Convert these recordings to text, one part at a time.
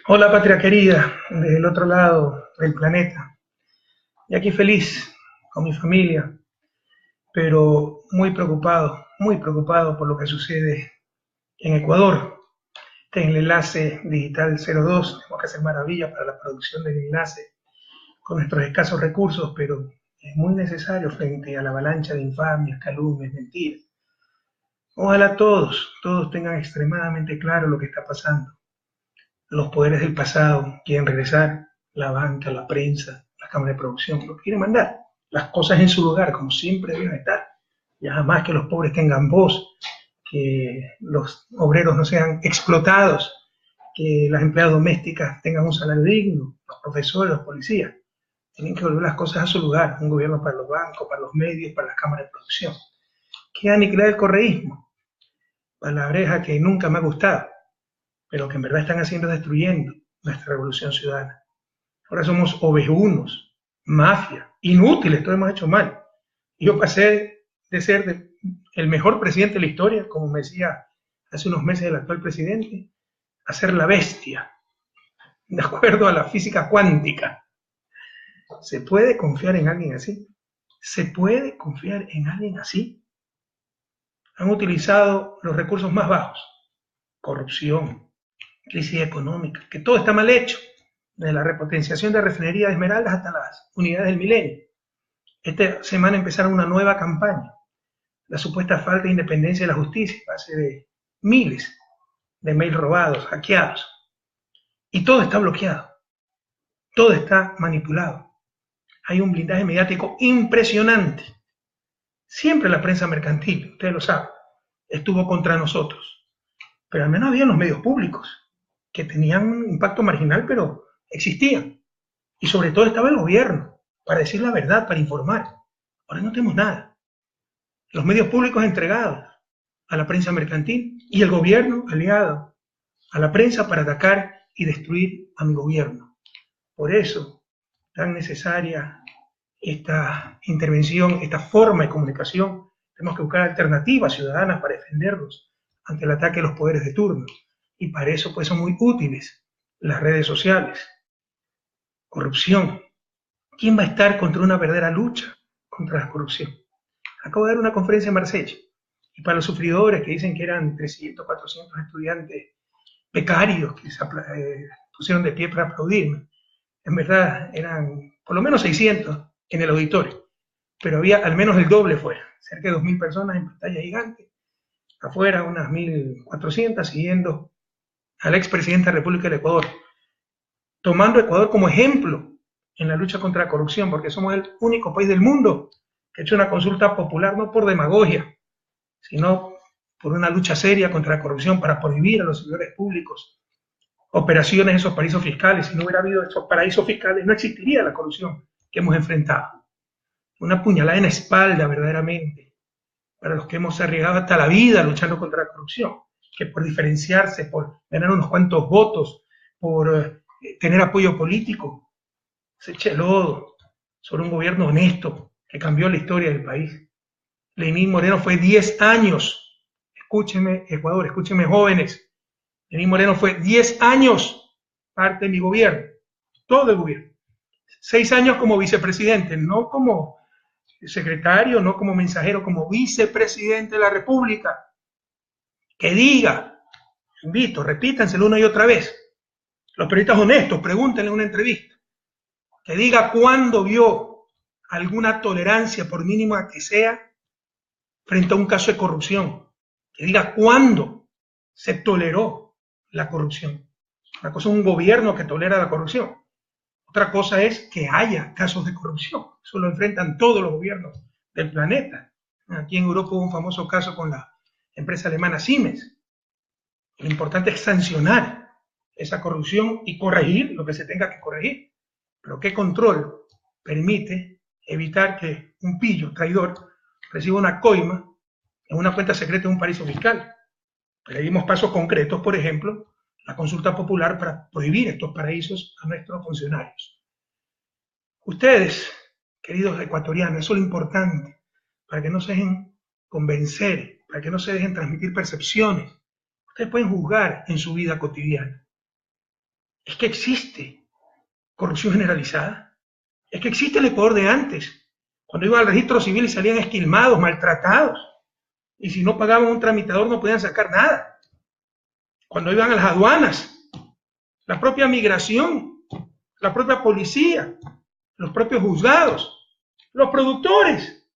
Hola patria querida, del otro lado del planeta. Y aquí feliz con mi familia, pero muy preocupado por lo que sucede en Ecuador. Este es el enlace digital 02, tenemos que hacer maravillas para la producción del enlace con nuestros escasos recursos, pero es muy necesario frente a la avalancha de infamias, calumnias, mentiras. Ojalá todos tengan extremadamente claro lo que está pasando. Los poderes del pasado quieren regresar, la banca, la prensa, la cámara de producción, lo quieren mandar. Las cosas en su lugar, como siempre deben estar. Ya jamás que los pobres tengan voz, que los obreros no sean explotados, que las empleadas domésticas tengan un salario digno, los profesores, los policías. Tienen que volver las cosas a su lugar. Un gobierno para los bancos, para los medios, para las cámaras de producción. Que aniquilar el correísmo, palabreja que nunca me ha gustado, pero que en verdad están haciendo destruyendo nuestra revolución ciudadana. Ahora somos ovejunos, mafia, inútiles, todo hemos hecho mal. Y yo pasé de ser el mejor presidente de la historia, como me decía hace unos meses el actual presidente, a ser la bestia, de acuerdo a la física cuántica. ¿Se puede confiar en alguien así? ¿Se puede confiar en alguien así? Han utilizado los recursos más bajos, corrupción, crisis económica, que todo está mal hecho, desde la repotenciación de refinería de Esmeraldas hasta las unidades del milenio. Esta semana empezaron una nueva campaña, la supuesta falta de independencia de la justicia, a base de miles de mails robados, hackeados. Y todo está bloqueado, todo está manipulado. Hay un blindaje mediático impresionante. Siempre la prensa mercantil, ustedes lo saben, estuvo contra nosotros. Pero al menos había los medios públicos, que tenían un impacto marginal, pero existían. Y sobre todo estaba el gobierno, para decir la verdad, para informar. Ahora no tenemos nada. Los medios públicos entregados a la prensa mercantil y el gobierno aliado a la prensa para atacar y destruir a mi gobierno. Por eso, tan necesaria esta intervención, esta forma de comunicación. Tenemos que buscar alternativas ciudadanas para defendernos ante el ataque de los poderes de turno. Y para eso pues son muy útiles las redes sociales. Corrupción. ¿Quién va a estar contra una verdadera lucha contra la corrupción? Acabo de dar una conferencia en Marsella y para los sufridores que dicen que eran 300, 400 estudiantes becarios que se pusieron de pie para aplaudirme, en verdad eran por lo menos 600 en el auditorio, pero había al menos el doble fuera, cerca de 2000 personas en pantalla gigante, afuera unas 1400 siguiendo al expresidente de la República del Ecuador, tomando a Ecuador como ejemplo en la lucha contra la corrupción, porque somos el único país del mundo que ha hecho una consulta popular no por demagogia, sino por una lucha seria contra la corrupción para prohibir a los servidores públicos operaciones en esos paraísos fiscales. Si no hubiera habido esos paraísos fiscales, no existiría la corrupción que hemos enfrentado. Una puñalada en la espalda, verdaderamente, para los que hemos arriesgado hasta la vida luchando contra la corrupción, que por diferenciarse, por ganar unos cuantos votos, por tener apoyo político, se eche lodo sobre un gobierno honesto que cambió la historia del país. Lenín Moreno fue 10 años, escúchenme Ecuador, escúchenme jóvenes, Lenín Moreno fue 10 años parte de mi gobierno, todo el gobierno. 6 años como vicepresidente, no como secretario, no como mensajero, como vicepresidente de la República. Que diga, invito, repítanselo una y otra vez. Los periodistas honestos, pregúntenle en una entrevista. Que diga cuándo vio alguna tolerancia, por mínima que sea, frente a un caso de corrupción. Que diga cuándo se toleró la corrupción. Una cosa es un gobierno que tolera la corrupción. Otra cosa es que haya casos de corrupción. Eso lo enfrentan todos los gobiernos del planeta. Aquí en Europa hubo un famoso caso con la empresa alemana Siemens. Lo importante es sancionar esa corrupción y corregir lo que se tenga que corregir. Pero ¿qué control permite evitar que un pillo traidor reciba una coima en una cuenta secreta de un paraíso fiscal? Le dimos pasos concretos, por ejemplo, la consulta popular para prohibir estos paraísos a nuestros funcionarios. Ustedes, queridos ecuatorianos, eso es lo importante, para que no se dejen convencer, para que no se dejen transmitir percepciones. Ustedes pueden juzgar en su vida cotidiana. Es que existe corrupción generalizada. Es que existe el Ecuador de antes, cuando iban al registro civil y salían esquilmados, maltratados. Y si no pagaban un tramitador no podían sacar nada. Cuando iban a las aduanas, la propia migración, la propia policía, los propios juzgados, los productores,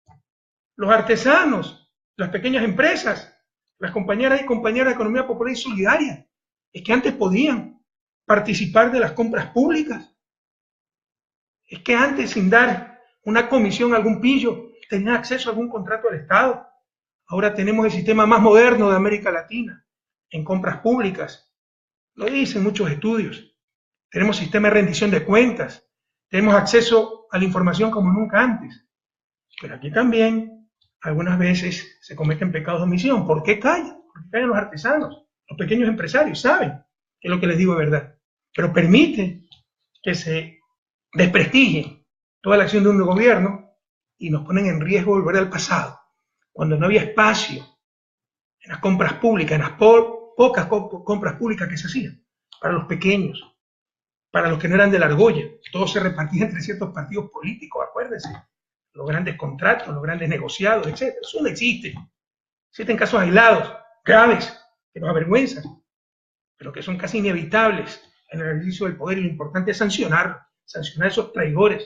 los artesanos, las pequeñas empresas, las compañeras y compañeras de economía popular y solidaria, es que antes podían participar de las compras públicas. Es que antes, sin dar una comisión a algún pillo, tenían acceso a algún contrato del Estado. Ahora tenemos el sistema más moderno de América Latina en compras públicas. Lo dicen muchos estudios. Tenemos sistema de rendición de cuentas. Tenemos acceso a la información como nunca antes. Pero aquí también, algunas veces, se cometen pecados de omisión. ¿Por qué callan? Porque callan los artesanos, los pequeños empresarios, saben que lo que les digo es verdad. Pero permiten que se desprestigie toda la acción de un gobierno y nos ponen en riesgo de volver al pasado, cuando no había espacio en las compras públicas, en las pocas compras públicas que se hacían, para los pequeños, para los que no eran de la argolla. Todo se repartía entre ciertos partidos políticos, acuérdense, los grandes contratos, los grandes negociados, etc. Eso no existe. Existen casos aislados, graves, que nos avergüenzan, pero que son casi inevitables en el ejercicio del poder, y lo importante es sancionar a esos traidores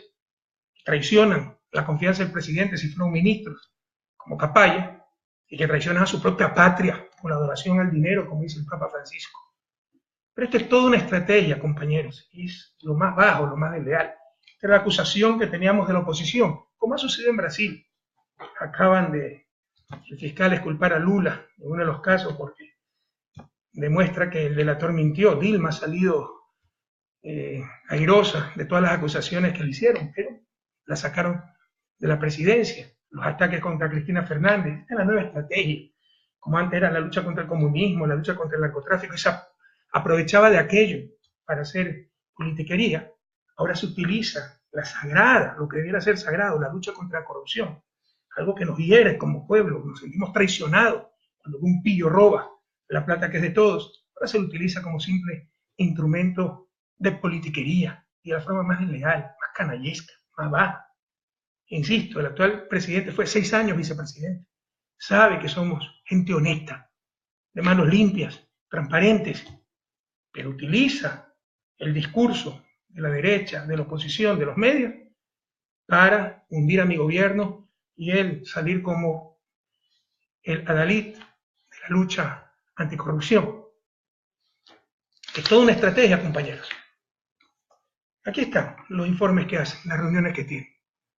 que traicionan la confianza del presidente si fueron ministros, como Capaya, y que traicionan a su propia patria con la adoración al dinero, como dice el Papa Francisco. Pero esto es toda una estrategia, compañeros, y es lo más bajo, lo más desleal. Esta es la acusación que teníamos de la oposición, como ha sucedido en Brasil. Acaban de el fiscal culpar a Lula en uno de los casos porque demuestra que el delator mintió. Dilma ha salido airosa de todas las acusaciones que le hicieron, pero la sacaron de la presidencia. Los ataques contra Cristina Fernández, esta es la nueva estrategia. Como antes era la lucha contra el comunismo, la lucha contra el narcotráfico, esa aprovechaba de aquello para hacer politiquería. Ahora se utiliza la sagrada, lo que debiera ser sagrado, la lucha contra la corrupción, algo que nos hiere como pueblo, nos sentimos traicionados cuando un pillo roba la plata que es de todos. Ahora se lo utiliza como simple instrumento de politiquería y de la forma más desleal, más canallesca, más baja. Insisto, el actual presidente fue 6 años vicepresidente, sabe que somos gente honesta, de manos limpias, transparentes, pero utiliza el discurso de la derecha, de la oposición, de los medios, para hundir a mi gobierno y él salir como el adalid de la lucha anticorrupción. Es toda una estrategia, compañeros. Aquí están los informes que hacen, las reuniones que tienen.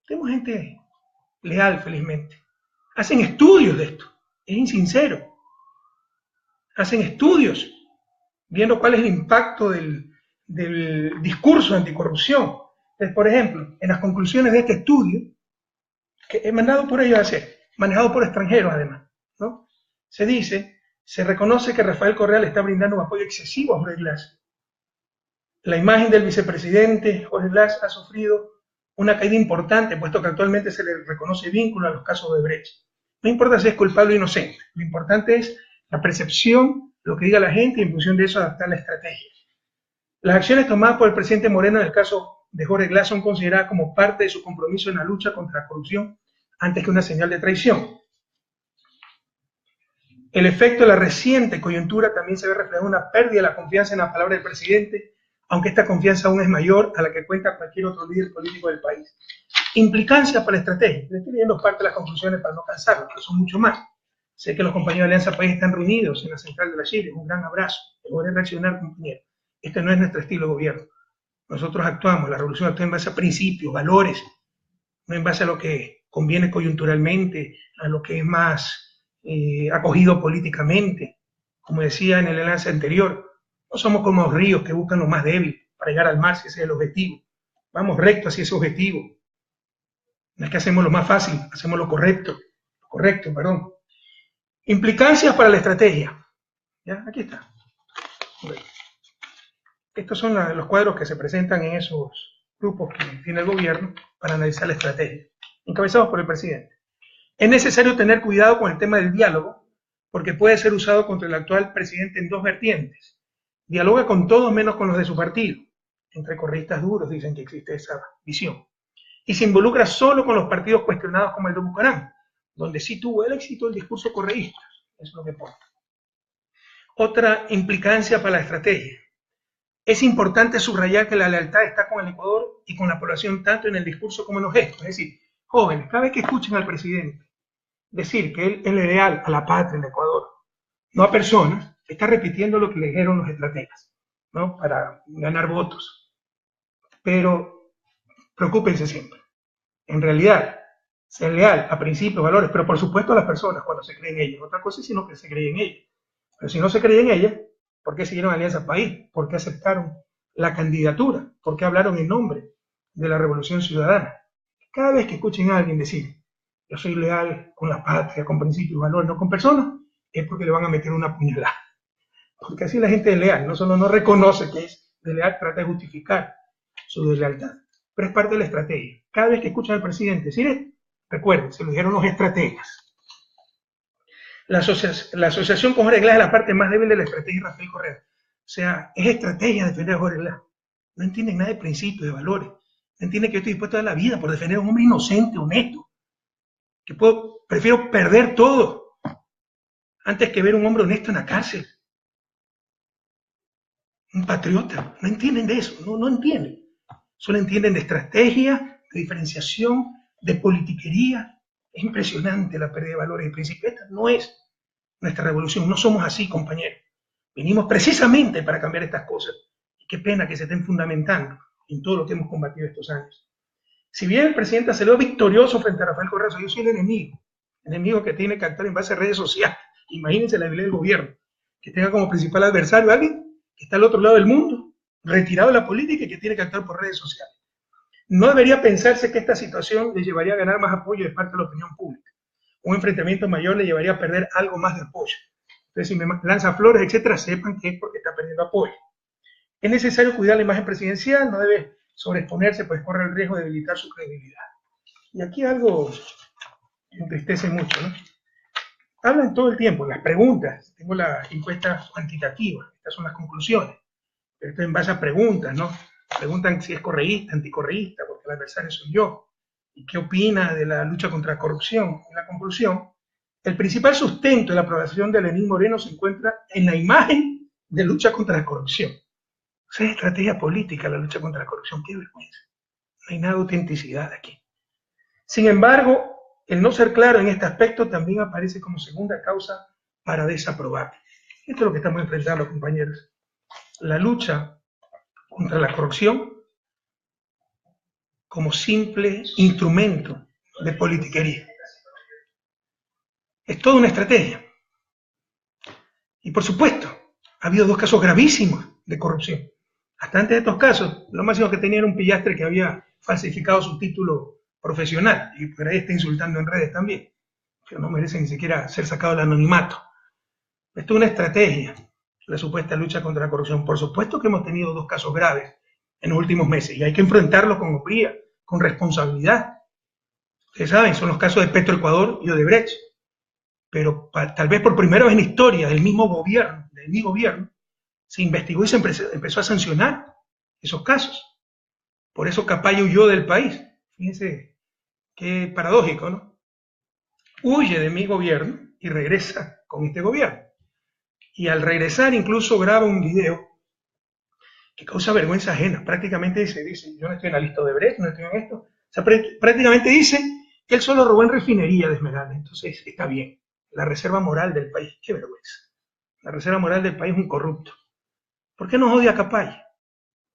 Tenemos gente leal, felizmente. Hacen estudios de esto, es insincero. Hacen estudios viendo cuál es el impacto del discurso anticorrupción. Entonces, por ejemplo, en las conclusiones de este estudio, que he mandado por ellos a hacer, manejado por extranjeros además, ¿no? Se dice, se reconoce que Rafael Correa le está brindando un apoyo excesivo a Jorge Glass. La imagen del vicepresidente Jorge Glass ha sufrido una caída importante, puesto que actualmente se le reconoce vínculo a los casos de Brecht. No importa si es culpable o inocente, lo importante es la percepción, lo que diga la gente, y en función de eso adaptar la estrategia. Las acciones tomadas por el presidente Moreno en el caso de Jorge Glass son consideradas como parte de su compromiso en la lucha contra la corrupción, antes que una señal de traición. El efecto de la reciente coyuntura también se ve reflejado en una pérdida de la confianza en la palabra del presidente, aunque esta confianza aún es mayor a la que cuenta cualquier otro líder político del país. Implicancia para la estrategia. Le estoy leyendo parte de las conclusiones para no cansarlos, pero son mucho más. Sé que los compañeros de Alianza País están reunidos en la central de la Chile. Un gran abrazo. Deberé reaccionar, compañeros. Este no es nuestro estilo de gobierno. Nosotros actuamos, la revolución actúa en base a principios, valores, no en base a lo que conviene coyunturalmente, a lo que es más acogido políticamente. Como decía en el enlace anterior, no somos como los ríos que buscan lo más débil para llegar al mar, si ese es el objetivo. Vamos recto hacia ese objetivo. No es que hacemos lo más fácil, hacemos lo correcto. Perdón. Implicancias para la estrategia. ¿Ya? Aquí está. Estos son los cuadros que se presentan en esos grupos que tiene el gobierno para analizar la estrategia, encabezados por el presidente. Es necesario tener cuidado con el tema del diálogo, porque puede ser usado contra el actual presidente en dos vertientes. Dialoga con todos menos con los de su partido. Entre correístas duros dicen que existe esa visión. Y se involucra solo con los partidos cuestionados como el de Bucarán, donde sí tuvo el éxito el discurso correísta. Eso es lo que pone. Otra implicancia para la estrategia. Es importante subrayar que la lealtad está con el Ecuador y con la población tanto en el discurso como en los gestos. Es decir, jóvenes, cada vez que escuchen al presidente decir que él es leal a la patria, al Ecuador, no a personas, está repitiendo lo que le dijeron los estrategas, ¿no? Para ganar votos. Pero preocúpense siempre. En realidad, ser leal a principios, valores, pero por supuesto a las personas cuando se creen en ellas. Otra cosa es si no que se cree en ellas. Pero si no se cree en ellas, ¿por qué siguieron Alianza País? ¿Por qué aceptaron la candidatura? ¿Por qué hablaron en nombre de la Revolución Ciudadana? Cada vez que escuchen a alguien decir, yo soy leal con la patria, con principios y valores, no con personas, es porque le van a meter una puñalada. Porque así la gente es leal, no solo no reconoce que es de leal, trata de justificar su deslealtad. Pero es parte de la estrategia. Cada vez que escuchan al presidente decir, recuerden, se lo dijeron los estrategas. La asociación con Jorge Glass es la parte más débil de la estrategia de Rafael Correa. O sea, es estrategia defender a Jorge Glass. No entienden nada de principios, de valores. No entienden que yo estoy dispuesto a dar la vida por defender a un hombre inocente, honesto. Que prefiero perder todo antes que ver a un hombre honesto en la cárcel. Un patriota. No entienden de eso. No entienden. Solo entienden de estrategia, de diferenciación, de politiquería. Es impresionante la pérdida de valores y principios. Esta no es nuestra revolución. No somos así, compañeros. Venimos precisamente para cambiar estas cosas. Y qué pena que se estén fundamentando en todo lo que hemos combatido estos años. Si bien el presidente salió victorioso frente a Rafael Correa, yo soy el enemigo que tiene que actuar en base a redes sociales. Imagínense la debilidad del gobierno, que tenga como principal adversario a alguien que está al otro lado del mundo, retirado de la política y que tiene que actuar por redes sociales. No debería pensarse que esta situación le llevaría a ganar más apoyo de parte de la opinión pública. Un enfrentamiento mayor le llevaría a perder algo más de apoyo. Entonces, si me lanza flores, etcétera, sepan que es porque está perdiendo apoyo. Es necesario cuidar la imagen presidencial, no debe sobreexponerse, pues corre el riesgo de debilitar su credibilidad. Y aquí algo me entristece mucho, ¿no? Hablan todo el tiempo, las preguntas, tengo la encuesta cuantitativa, estas son las conclusiones, pero esto en base a preguntas, ¿no? Preguntan si es correísta, anticorreísta, porque el adversario soy yo, y qué opina de la lucha contra la corrupción. En la conclusión, el principal sustento de la aprobación de Lenín Moreno se encuentra en la imagen de lucha contra la corrupción. O sea, es estrategia política la lucha contra la corrupción, qué vergüenza. No hay nada de autenticidad aquí. Sin embargo, el no ser claro en este aspecto también aparece como segunda causa para desaprobar. Esto es lo que estamos enfrentando, compañeros. La lucha contra la corrupción como simple instrumento de politiquería. Es toda una estrategia. Y por supuesto, ha habido 2 casos gravísimos de corrupción. Hasta antes de estos casos, lo máximo que tenía era un pillastre que había falsificado su título profesional, y por ahí está insultando en redes también, pero no merece ni siquiera ser sacado del anonimato. Esto es una estrategia, la supuesta lucha contra la corrupción. Por supuesto que hemos tenido 2 casos graves en los últimos meses, y hay que enfrentarlos con hombría, con responsabilidad. Ustedes saben, son los casos de Petroecuador y Odebrecht, pero tal vez por primera vez en la historia del mismo gobierno, del mismo gobierno, se investigó y se empezó a sancionar esos casos. Por eso Capaya huyó del país. Fíjense qué paradójico, ¿no? Huye de mi gobierno y regresa con este gobierno. Y al regresar incluso graba un video que causa vergüenza ajena. Prácticamente dice, yo no estoy en la lista de Brecht, no estoy en esto. O sea, prácticamente dice que él solo robó en refinería de Esmeralda. Entonces está bien. La reserva moral del país, qué vergüenza. La reserva moral del país es un corrupto. ¿Por qué nos odia Capaya?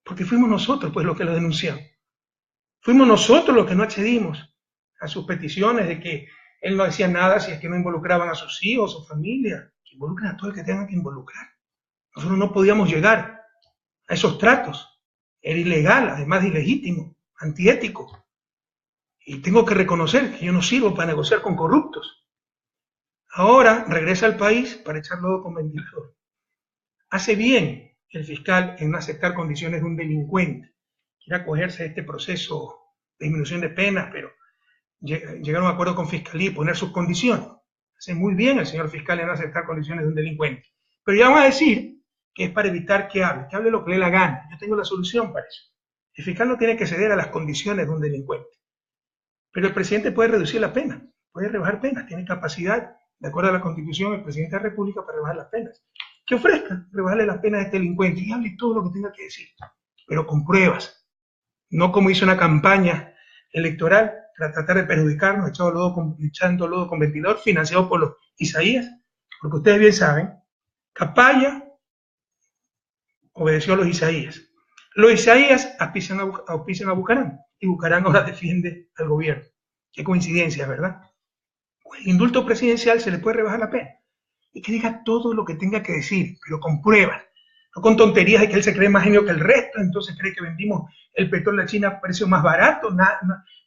Porque fuimos nosotros, pues, los que lo denunciamos. Fuimos nosotros los que no accedimos a sus peticiones de que él no decía nada si es que no involucraban a sus hijos, a su familia. Que involucren a todo el que tengan que involucrar. Nosotros no podíamos llegar a esos tratos. Era ilegal, además de ilegítimo, antiético. Y tengo que reconocer que yo no sirvo para negociar con corruptos. Ahora regresa al país para echar lodo con ventilador. Hace bien el fiscal en no aceptar condiciones de un delincuente. Quiere acogerse a este proceso de disminución de penas, pero llegaron a un acuerdo con Fiscalía y poner sus condiciones. Hace muy bien el señor fiscal en no aceptar condiciones de un delincuente. Pero ya van a decir que es para evitar que hable lo que le dé la gana. Yo tengo la solución para eso. El fiscal no tiene que ceder a las condiciones de un delincuente. Pero el presidente puede reducir la pena, puede rebajar penas, tiene capacidad, de acuerdo a la Constitución, el presidente de la República para rebajar las penas. Que ofrezca rebajarle las penas a este delincuente y hable todo lo que tenga que decir, pero con pruebas, no como hizo una campaña electoral para tratar de perjudicarnos, echando lodo con ventilador, financiado por los Isaías, porque ustedes bien saben, Capaya obedeció a los Isaías. Los Isaías auspician a Bucaram, y Bucaram ahora defiende al gobierno. Qué coincidencia, ¿verdad? Con el indulto presidencial se le puede rebajar la pena. Y que diga todo lo que tenga que decir, pero con pruebas. No con tonterías de que él se cree más genio que el resto, entonces cree que vendimos el petróleo a China a precio más barato,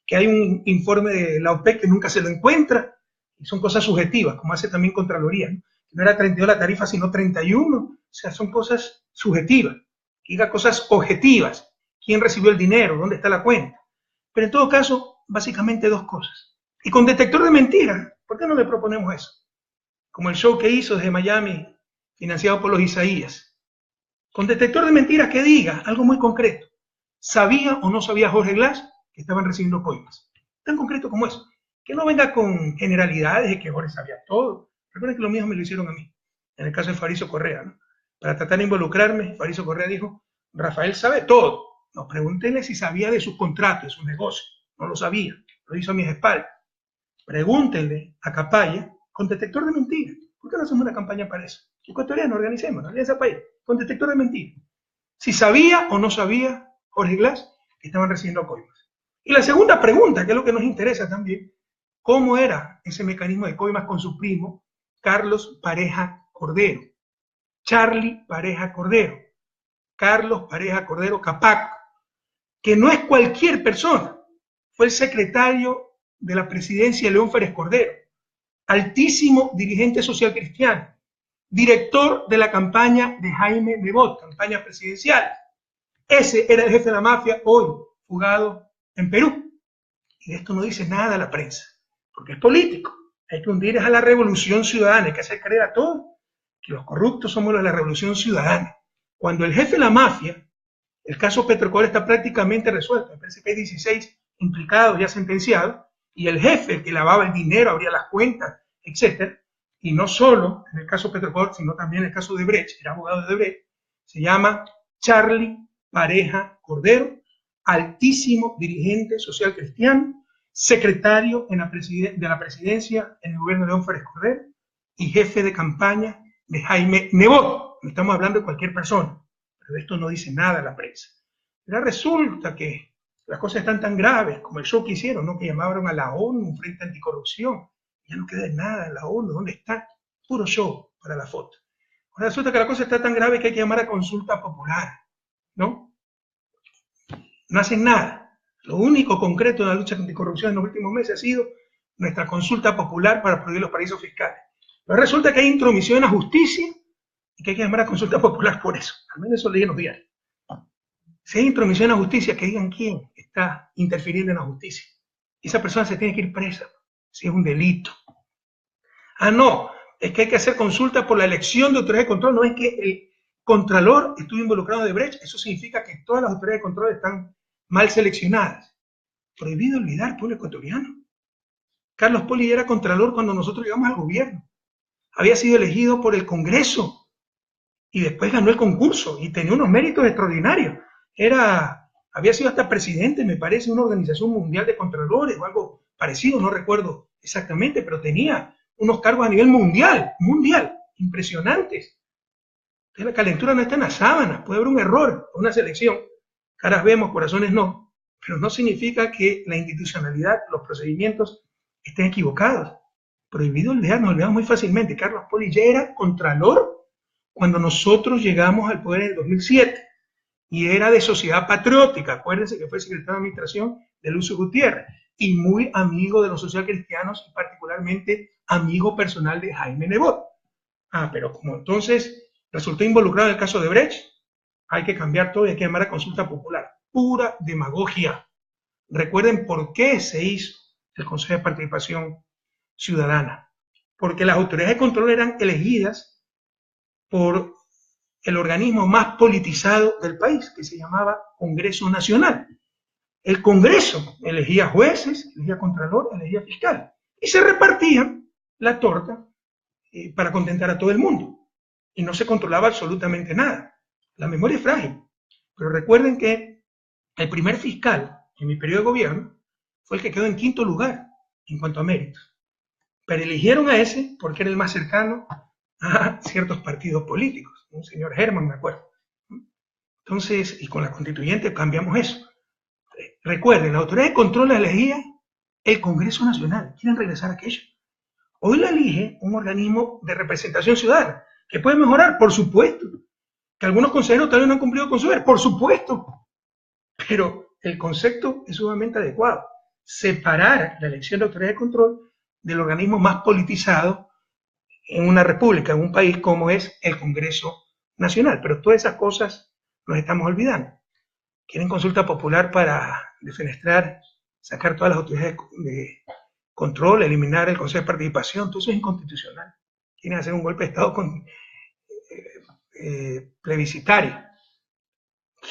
que hay un informe de la OPEC que nunca se lo encuentra. Y son cosas subjetivas, como hace también Contraloría, ¿no? Que no era 32 la tarifa, sino 31. O sea, son cosas subjetivas. Que diga cosas objetivas. ¿Quién recibió el dinero? ¿Dónde está la cuenta? Pero en todo caso, básicamente dos cosas. Y con detector de mentiras, ¿por qué no le proponemos eso? Como el show que hizo desde Miami, financiado por los Isaías. Con detector de mentiras que diga algo muy concreto. ¿Sabía o no sabía Jorge Glass que estaban recibiendo coimas? Tan concreto como eso. Que no venga con generalidades de que Jorge sabía todo. Recuerden que lo mismo me lo hicieron a mí, en el caso de Fariso Correa, ¿no? Para tratar de involucrarme, Fariso Correa dijo, Rafael sabe todo. No, pregúntenle si sabía de sus contratos, de sus negocios. No lo sabía, lo hizo a mis espaldas. Pregúntenle a Capaya con detector de mentiras. ¿Por qué no hacemos una campaña para eso? Ecuatoriano, organicemos, Alianza País, con detector de mentiras. Si sabía o no sabía Jorge Glass que estaban recibiendo coimas. Y la segunda pregunta, que es lo que nos interesa también, ¿cómo era ese mecanismo de coimas con su primo, Carlos Pareja Cordero? Charlie Pareja Cordero. Carlos Pareja Cordero Capac, que no es cualquier persona, fue el secretario de la presidencia de León Férez Cordero, altísimo dirigente social cristiano, director de la campaña de Jaime Nebot, campaña presidencial. Ese era el jefe de la mafia, hoy fugado en Perú. Y de esto no dice nada la prensa, porque es político. Hay que hundir a la revolución ciudadana, hay que hacer creer a todos que los corruptos somos los de la revolución ciudadana. Cuando el jefe de la mafia, el caso Petrocor está prácticamente resuelto, me parece que hay 16 implicados ya sentenciados, y el jefe, el que lavaba el dinero, abría las cuentas, etc. Y no solo en el caso Petrocor, sino también en el caso de Brecht, era abogado de Brecht, se llama Charlie Pareja Cordero, altísimo dirigente social cristiano, secretario de la presidencia en el gobierno de León Férez Cordero y jefe de campaña de Jaime Nebot. No estamos hablando de cualquier persona, pero de esto no dice nada la prensa. Pero resulta que las cosas están tan graves como el show que hicieron, ¿no? Que llamaron a la ONU, un frente anticorrupción. Ya no queda nada en la ONU. ¿Dónde está? Puro show para la foto. Ahora resulta que la cosa está tan grave que hay que llamar a consulta popular, ¿no? No hacen nada. Lo único concreto en la lucha anticorrupción en los últimos meses ha sido nuestra consulta popular para prohibir los paraísos fiscales. Pero resulta que hay intromisión en la justicia y que hay que llamar a consulta popular por eso. Al menos eso leí en los diarios. Si hay intromisión en la justicia, que digan quién está interfiriendo en la justicia. Esa persona se tiene que ir presa, si es un delito. Ah, no, es que hay que hacer consulta por la elección de autoridad de control, no es que el contralor estuvo involucrado de Brecht, eso significa que todas las autoridades de control están mal seleccionadas. Prohibido olvidar, pueblo ecuatoriano. Carlos Poli era contralor cuando nosotros llegamos al gobierno. Había sido elegido por el Congreso y después ganó el concurso y tenía unos méritos extraordinarios. Había sido hasta presidente, me parece, de una organización mundial de contralores o algo parecido, no recuerdo exactamente, pero tenía unos cargos a nivel mundial, impresionantes. Entonces la calentura no está en las sábanas, puede haber un error, una selección, caras vemos, corazones no, pero no significa que la institucionalidad, los procedimientos estén equivocados. Prohibido olvidar, nos olvidamos muy fácilmente. Carlos Poli ya era contralor cuando nosotros llegamos al poder en el 2007 y era de Sociedad Patriótica, acuérdense que fue secretario de administración de Lucio Gutiérrez y muy amigo de los socialcristianos y particularmente amigo personal de Jaime Nebot. Ah, pero como entonces resultó involucrado en el caso de Brecht, hay que cambiar todo y hay que llamar a consulta popular. Pura demagogia. Recuerden por qué se hizo el Consejo de Participación Ciudadana. Porque las autoridades de control eran elegidas por el organismo más politizado del país, que se llamaba Congreso Nacional. El Congreso elegía jueces, elegía contralor, elegía fiscal, y se repartían la torta para contentar a todo el mundo. Y no se controlaba absolutamente nada. La memoria es frágil. Pero recuerden que el primer fiscal en mi periodo de gobierno fue el que quedó en quinto lugar en cuanto a méritos. Pero eligieron a ese porque era el más cercano a ciertos partidos políticos. Un señor Herman, me acuerdo. Entonces, y con la constituyente cambiamos eso. Recuerden, la autoridad de control la elegía el Congreso Nacional. ¿Quieren regresar a aquello? Hoy la elige un organismo de representación ciudadana, que puede mejorar, por supuesto. Que algunos consejeros todavía no han cumplido con su deber, por supuesto. Pero el concepto es sumamente adecuado. Separar la elección de autoridad de control del organismo más politizado en una república, en un país como es el Congreso Nacional. Pero todas esas cosas nos estamos olvidando. Quieren consulta popular para defenestrar, sacar todas las autoridades de control, eliminar el Consejo de Participación, todo eso es inconstitucional. Quieren hacer un golpe de Estado plebiscitario.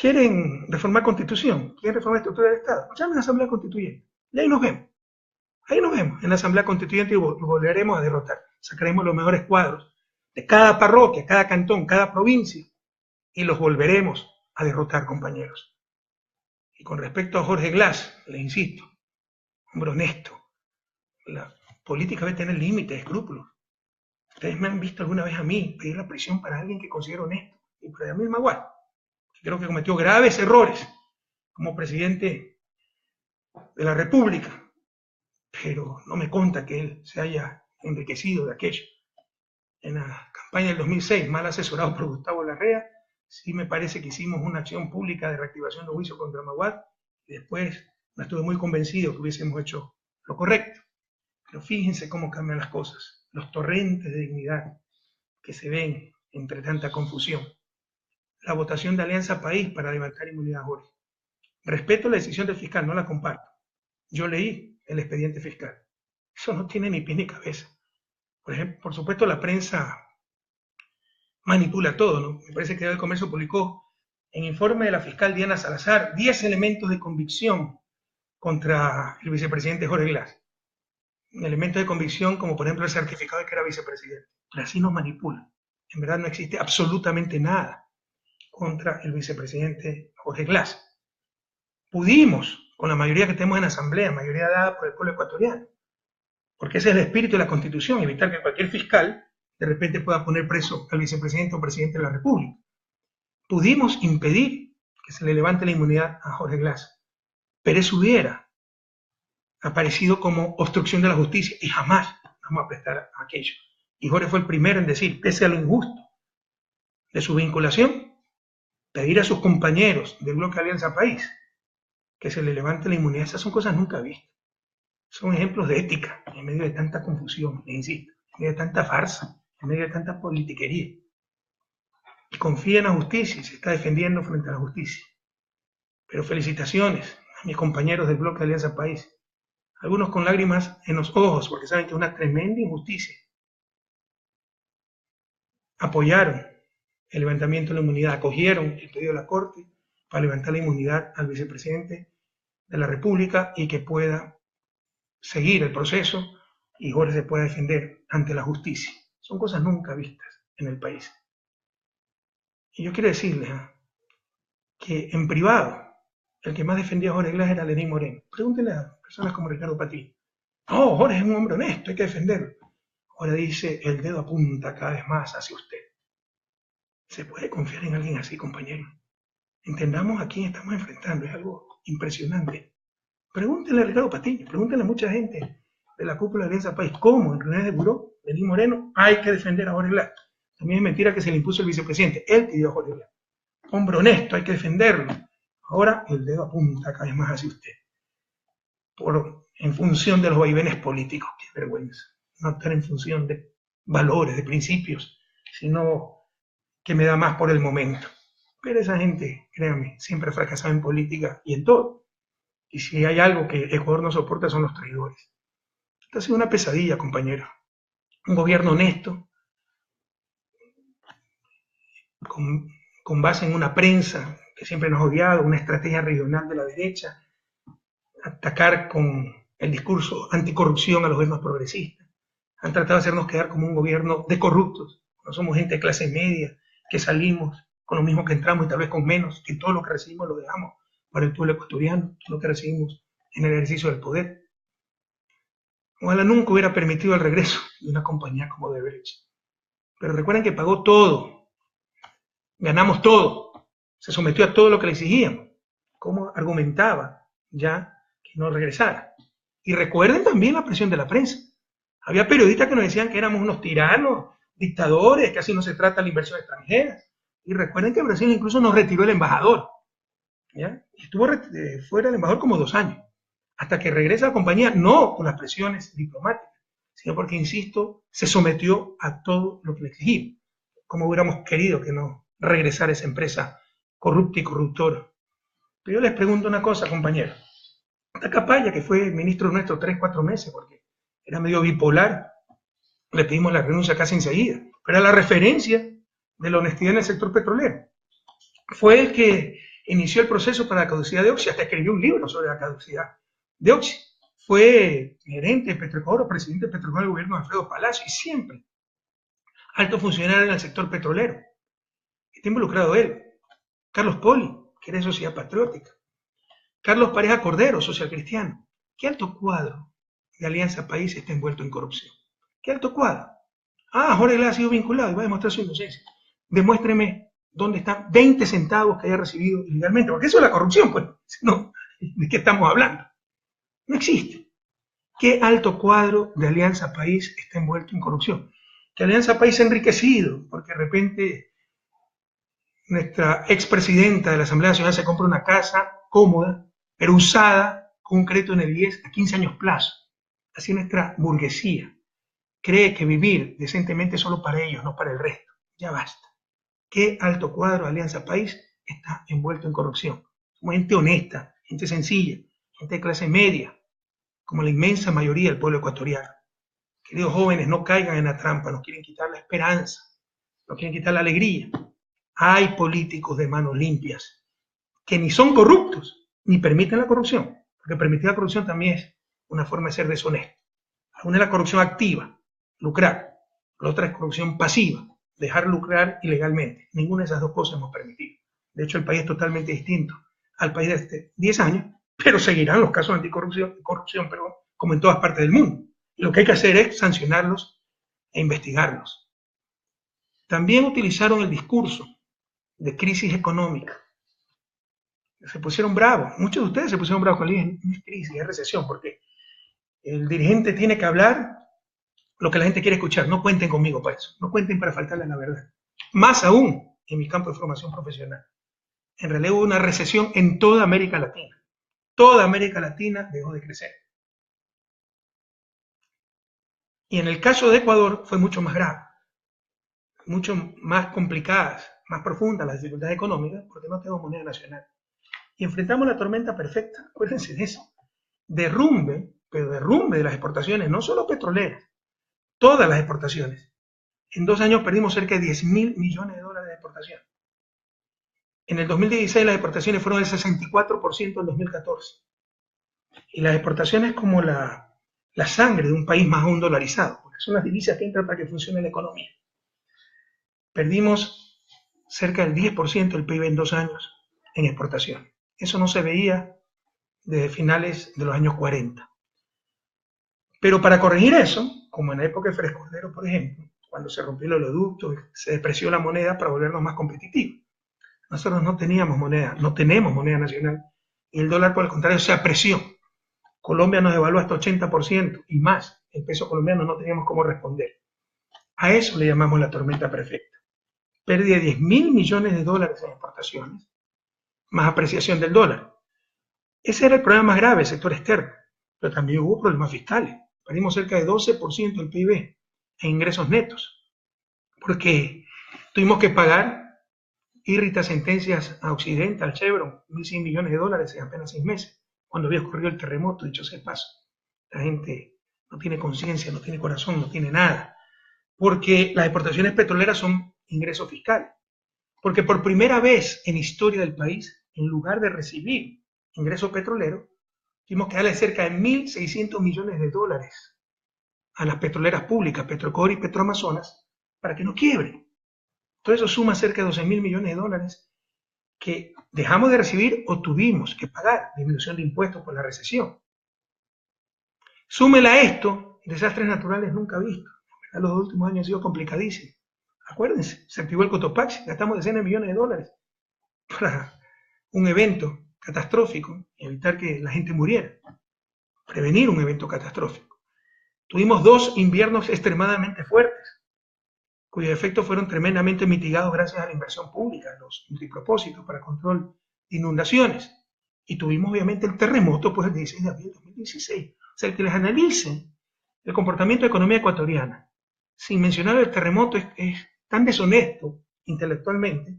Quieren reformar Constitución, quieren reformar estructura del Estado. Llamen a la Asamblea Constituyente. Y ahí nos vemos. Ahí nos vemos en la Asamblea Constituyente y volveremos a derrotar. Sacaremos los mejores cuadros de cada parroquia, cada cantón, cada provincia y los volveremos a derrotar, compañeros. Y con respecto a Jorge Glass, le insisto, hombre honesto, la política debe tener límites, escrúpulos. Ustedes me han visto alguna vez a mí pedir la prisión para alguien que considero honesto, y para Yamil Maguad, que creo que cometió graves errores como presidente de la República, pero no me consta que él se haya enriquecido de aquello. En la campaña del 2006, mal asesorado por Gustavo Larrea, sí me parece que hicimos una acción pública de reactivación de juicio contra Maguad, y después no estuve muy convencido que hubiésemos hecho lo correcto. Pero fíjense cómo cambian las cosas, los torrentes de dignidad que se ven entre tanta confusión. La votación de Alianza País para levantar inmunidad a Jorge. Respeto la decisión del fiscal, no la comparto. Yo leí el expediente fiscal. Eso no tiene ni pie ni cabeza. Por ejemplo, por supuesto, la prensa manipula todo, ¿no? Me parece que el Comercio publicó en informe de la fiscal Diana Salazar 10 elementos de convicción contra el vicepresidente Jorge Glass. Elementos de convicción como por ejemplo el certificado de que era vicepresidente. Pero así nos manipulan. En verdad no existe absolutamente nada contra el vicepresidente Jorge Glass. Pudimos, con la mayoría que tenemos en la Asamblea, mayoría dada por el pueblo ecuatoriano, porque ese es el espíritu de la Constitución, evitar que cualquier fiscal de repente pueda poner preso al vicepresidente o presidente de la República. Pudimos impedir que se le levante la inmunidad a Jorge Glass, pero eso hubiera aparecido como obstrucción de la justicia y jamás vamos a prestar a aquello. Y Jorge fue el primero en decir, pese a lo injusto de su vinculación, pedir a sus compañeros del bloque Alianza País que se le levante la inmunidad. Esas son cosas nunca vistas. Son ejemplos de ética en medio de tanta confusión, les insisto, en medio de tanta farsa, en medio de tanta politiquería. Y confía en la justicia y se está defendiendo frente a la justicia. Pero felicitaciones a mis compañeros del bloque Alianza País. Algunos con lágrimas en los ojos, porque saben que es una tremenda injusticia. Apoyaron el levantamiento de la inmunidad, acogieron el pedido de la Corte para levantar la inmunidad al vicepresidente de la República y que pueda seguir el proceso y Jorge se pueda defender ante la justicia. Son cosas nunca vistas en el país. Y yo quiero decirles que en privado, el que más defendía a Jorge Glass era Lenín Moreno. Pregúntenle a personas como Ricardo Patillo. No, Jorge es un hombre honesto, hay que defenderlo. Ahora dice, el dedo apunta cada vez más hacia usted. ¿Se puede confiar en alguien así, compañero? Entendamos a quién estamos enfrentando, es algo impresionante. Pregúntenle a Ricardo Patillo, pregúntenle a mucha gente de la cúpula de Alianza País, ¿cómo en reuniones de buró, Lenín Moreno, hay que defender a Jorge Glass? También es mentira que se le impuso el vicepresidente, él pidió a Jorge Glass. Hombre honesto, hay que defenderlo. Ahora el dedo apunta cada vez más hacia usted. En función de los vaivenes políticos, qué vergüenza. No estar en función de valores, de principios, sino que me da más por el momento. Pero esa gente, créanme, siempre ha fracasado en política y en todo. Y si hay algo que Ecuador no soporta son los traidores. Esto ha sido una pesadilla, compañero. Un gobierno honesto, con, con base en una prensa que siempre nos ha odiado, una estrategia regional de la derecha, atacar con el discurso anticorrupción a los gobiernos progresistas. Han tratado de hacernos quedar como un gobierno de corruptos. No somos gente de clase media que salimos con lo mismo que entramos y tal vez con menos, que todo lo que recibimos lo dejamos para el pueblo ecuatoriano, todo lo que recibimos en el ejercicio del poder. Ojalá nunca hubiera permitido el regreso de una compañía como Odebrecht. Pero recuerden que pagó todo, ganamos todo, se sometió a todo lo que le exigíamos. ¿Cómo argumentaba ya que no regresara? Y recuerden también la presión de la prensa. Había periodistas que nos decían que éramos unos tiranos, dictadores, que así no se trata la inversión extranjera. Y recuerden que Brasil incluso nos retiró el embajador. ¿Ya? Y estuvo fuera el embajador como 2 años. Hasta que regresa a la compañía, no con las presiones diplomáticas, sino porque, insisto, se sometió a todo lo que le exigía. Como hubiéramos querido que no regresara esa empresa corrupta y corruptora. Pero yo les pregunto una cosa, compañero. Tacapaya, que fue ministro nuestro 3, 4 meses, porque era medio bipolar, le pedimos la renuncia casi enseguida, pero era la referencia de la honestidad en el sector petrolero. Fue el que inició el proceso para la caducidad de Oxy, hasta escribió un libro sobre la caducidad de Oxy. Fue gerente de Petroecuador, presidente de Petroecuador del gobierno de Alfredo Palacio, y siempre alto funcionario en el sector petrolero. Está involucrado él. Carlos Poli, que era de Sociedad Patriótica. Carlos Pareja Cordero, social cristiano. ¿Qué alto cuadro de Alianza País está envuelto en corrupción? ¿Qué alto cuadro? Ah, Jorge Glass ha sido vinculado y va a demostrar su inocencia. Demuéstreme dónde están 20 centavos que haya recibido ilegalmente, porque eso es la corrupción, pues. No, ¿de qué estamos hablando? No existe. ¿Qué alto cuadro de Alianza País está envuelto en corrupción? Que Alianza País se ha enriquecido, porque de repente nuestra expresidenta de la Asamblea Nacional se compra una casa cómoda, pero usada con un crédito en el 10 a 15 años plazo. Así nuestra burguesía cree que vivir decentemente es solo para ellos, no para el resto. Ya basta. ¿Qué alto cuadro de Alianza País está envuelto en corrupción? Somos gente honesta, gente sencilla, gente de clase media, como la inmensa mayoría del pueblo ecuatoriano. Queridos jóvenes, no caigan en la trampa, nos quieren quitar la esperanza, nos quieren quitar la alegría. Hay políticos de manos limpias que ni son corruptos, ni permiten la corrupción, porque permitir la corrupción también es una forma de ser deshonesto. Una es la corrupción activa, lucrar, la otra es corrupción pasiva, dejar lucrar ilegalmente. Ninguna de esas dos cosas hemos permitido. De hecho, el país es totalmente distinto al país de hace 10 años, pero seguirán los casos de anticorrupción, como en todas partes del mundo. Y lo que hay que hacer es sancionarlos e investigarlos. También utilizaron el discurso de crisis económica. Se pusieron bravos, muchos de ustedes se pusieron bravos con el no es crisis, es recesión, porque el dirigente tiene que hablar lo que la gente quiere escuchar. No cuenten conmigo para eso, no cuenten para faltarle a la verdad. Más aún en mi campo de formación profesional. En realidad hubo una recesión en toda América Latina. Toda América Latina dejó de crecer. Y en el caso de Ecuador fue mucho más grave, mucho más complicadas, más profundas las dificultades económicas, porque no tenemos moneda nacional. Y enfrentamos la tormenta perfecta, acuérdense de eso. Derrumbe, pero derrumbe de las exportaciones, no solo petroleras, todas las exportaciones. En 2 años perdimos cerca de 10.000 millones de dólares de exportación. En el 2016 las exportaciones fueron del 64% en 2014. Y las exportaciones como la sangre de un país más aún dolarizado, porque son las divisas que entran para que funcione la economía. Perdimos cerca del 10% del PIB en 2 años en exportación. Eso no se veía desde finales de los años 40. Pero para corregir eso, como en la época de Fres Cordero, por ejemplo, cuando se rompió el oleoducto, se depreció la moneda para volvernos más competitivos. Nosotros no teníamos moneda, no tenemos moneda nacional, y el dólar, por el contrario, se apreció. Colombia nos devaluó hasta 80% y más. El peso colombiano no teníamos cómo responder. A eso le llamamos la tormenta perfecta. Pérdida de 10.000 millones de dólares en exportaciones, más apreciación del dólar. Ese era el problema más grave, el sector externo, pero también hubo problemas fiscales. Perdimos cerca de 12% del PIB en ingresos netos, porque tuvimos que pagar irritas sentencias a Occidente, al Chevron, 1.100 millones de dólares en apenas 6 meses, cuando había ocurrido el terremoto, dicho sea de paso. La gente no tiene conciencia, no tiene corazón, no tiene nada, porque las exportaciones petroleras son ingresos fiscales. Porque por primera vez en la historia del país, en lugar de recibir ingresos petroleros, tuvimos que darle cerca de 1.600 millones de dólares a las petroleras públicas, Petrocor y Petroamazonas, para que no quiebren. Todo eso suma cerca de 12.000 millones de dólares que dejamos de recibir o tuvimos que pagar, disminución de impuestos por la recesión. Súmela a esto, desastres naturales nunca vistos. Los últimos años han sido complicadísimos. Acuérdense, se activó el Cotopaxi, gastamos decenas de millones de dólares para un evento catastrófico y evitar que la gente muriera, prevenir un evento catastrófico. Tuvimos 2 inviernos extremadamente fuertes, cuyos efectos fueron tremendamente mitigados gracias a la inversión pública, los multipropósitos para control de inundaciones. Y tuvimos obviamente el terremoto pues, el 16 de abril de 2016. O sea, el que les analice el comportamiento de la economía ecuatoriana, sin mencionar el terremoto, es tan deshonesto intelectualmente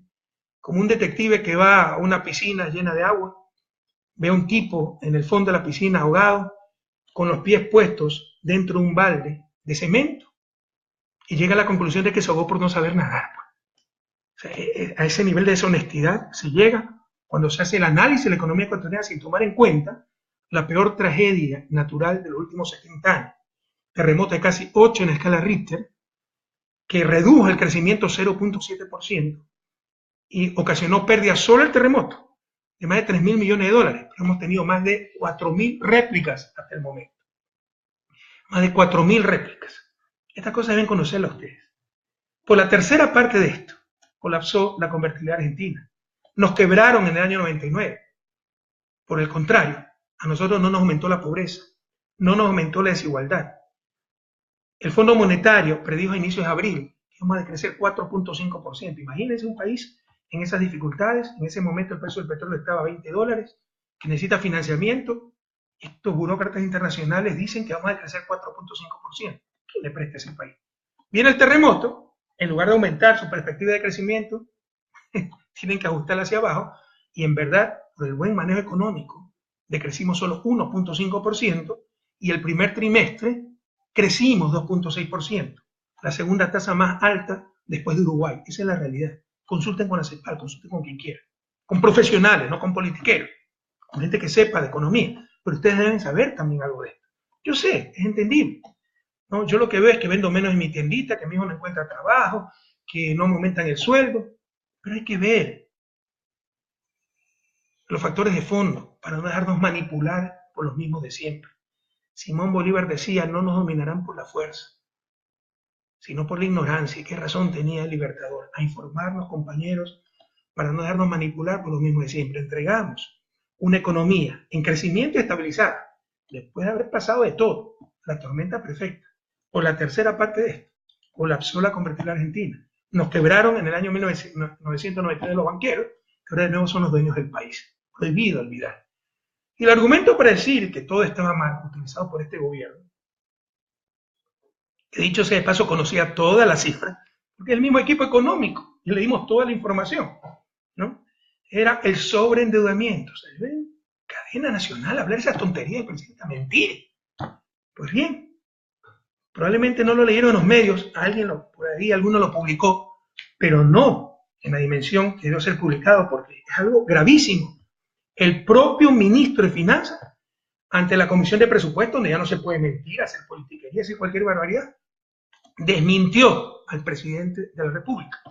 como un detective que va a una piscina llena de agua, ve a un tipo en el fondo de la piscina ahogado, con los pies puestos dentro de un balde de cemento, y llega a la conclusión de que se ahogó por no saber nadar. O sea, a ese nivel de deshonestidad se llega cuando se hace el análisis de la economía ecuatoriana sin tomar en cuenta la peor tragedia natural de los últimos 70 años. Terremoto de casi 8 en escala Richter, que redujo el crecimiento 0.7% y ocasionó pérdidas solo el terremoto de más de 3.000 millones de dólares. Pero hemos tenido más de 4.000 réplicas hasta el momento. Más de 4.000 réplicas. Estas cosas deben conocerlas ustedes. Por la tercera parte de esto, colapsó la convertibilidad argentina. Nos quebraron en el año 99. Por el contrario, a nosotros no nos aumentó la pobreza, no nos aumentó la desigualdad. El Fondo Monetario predijo a inicios de abril que íbamos a decrecer 4.5%. Imagínense un país en esas dificultades, en ese momento el precio del petróleo estaba a $20, que necesita financiamiento. Estos burócratas internacionales dicen que vamos a decrecer 4.5%. ¿Quién le presta a ese país? Viene el terremoto, en lugar de aumentar su perspectiva de crecimiento, tienen que ajustarla hacia abajo, y en verdad, por el buen manejo económico, decrecimos solo 1.5%, y el primer trimestre crecimos 2.6%, la segunda tasa más alta después de Uruguay. Esa es la realidad. Consulten con la CEPAL, consulten con quien quiera, con profesionales, no con politiqueros, con gente que sepa de economía, pero ustedes deben saber también algo de esto. Yo sé, es entendible, ¿no? Yo lo que veo es que vendo menos en mi tiendita, que mi hijo no encuentra trabajo, que no me aumentan el sueldo, pero hay que ver los factores de fondo para no dejarnos manipular por los mismos de siempre. Simón Bolívar decía, no nos dominarán por la fuerza, sino por la ignorancia. ¿Y qué razón tenía el Libertador? A informarnos, compañeros, para no dejarnos manipular por los mismos de siempre. Entregamos una economía en crecimiento y estabilizada, después de haber pasado de todo, la tormenta perfecta. Por la tercera parte de esto, colapsó la convertibilidad argentina. Nos quebraron en el año 1993 los banqueros, que ahora de nuevo son los dueños del país. Prohibido olvidar. Y el argumento para decir que todo estaba mal, utilizado por este gobierno, que dicho sea de paso conocía todas las cifras, porque el mismo equipo económico, y le dimos toda la información, ¿no? Era el sobreendeudamiento. O sea, cadena nacional, hablar esas tonterías, presidenta, mentir. Pues bien, probablemente no lo leyeron en los medios, por ahí alguno lo publicó, pero no en la dimensión que debió ser publicado, porque es algo gravísimo. El propio ministro de Finanzas, ante la Comisión de Presupuestos, donde ya no se puede mentir, hacer politiquería, decir cualquier barbaridad, desmintió al presidente de la República,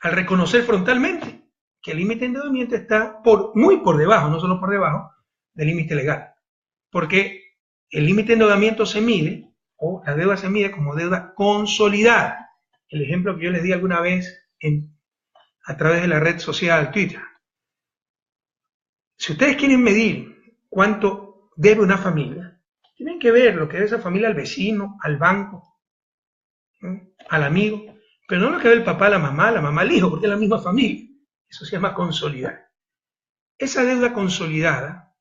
al reconocer frontalmente que el límite de endeudamiento está muy por debajo, no solo por debajo, del límite legal. Porque el límite de endeudamiento se mide, o la deuda se mide como deuda consolidada. El ejemplo que yo les di alguna vez a través de la red social Twitter. Si ustedes quieren medir cuánto debe una familia, tienen que ver lo que debe esa familia al vecino, al banco, ¿no? Al amigo, pero no lo que ve el papá, la mamá al hijo, porque es la misma familia. Eso se llama consolidar. Esa deuda consolidada,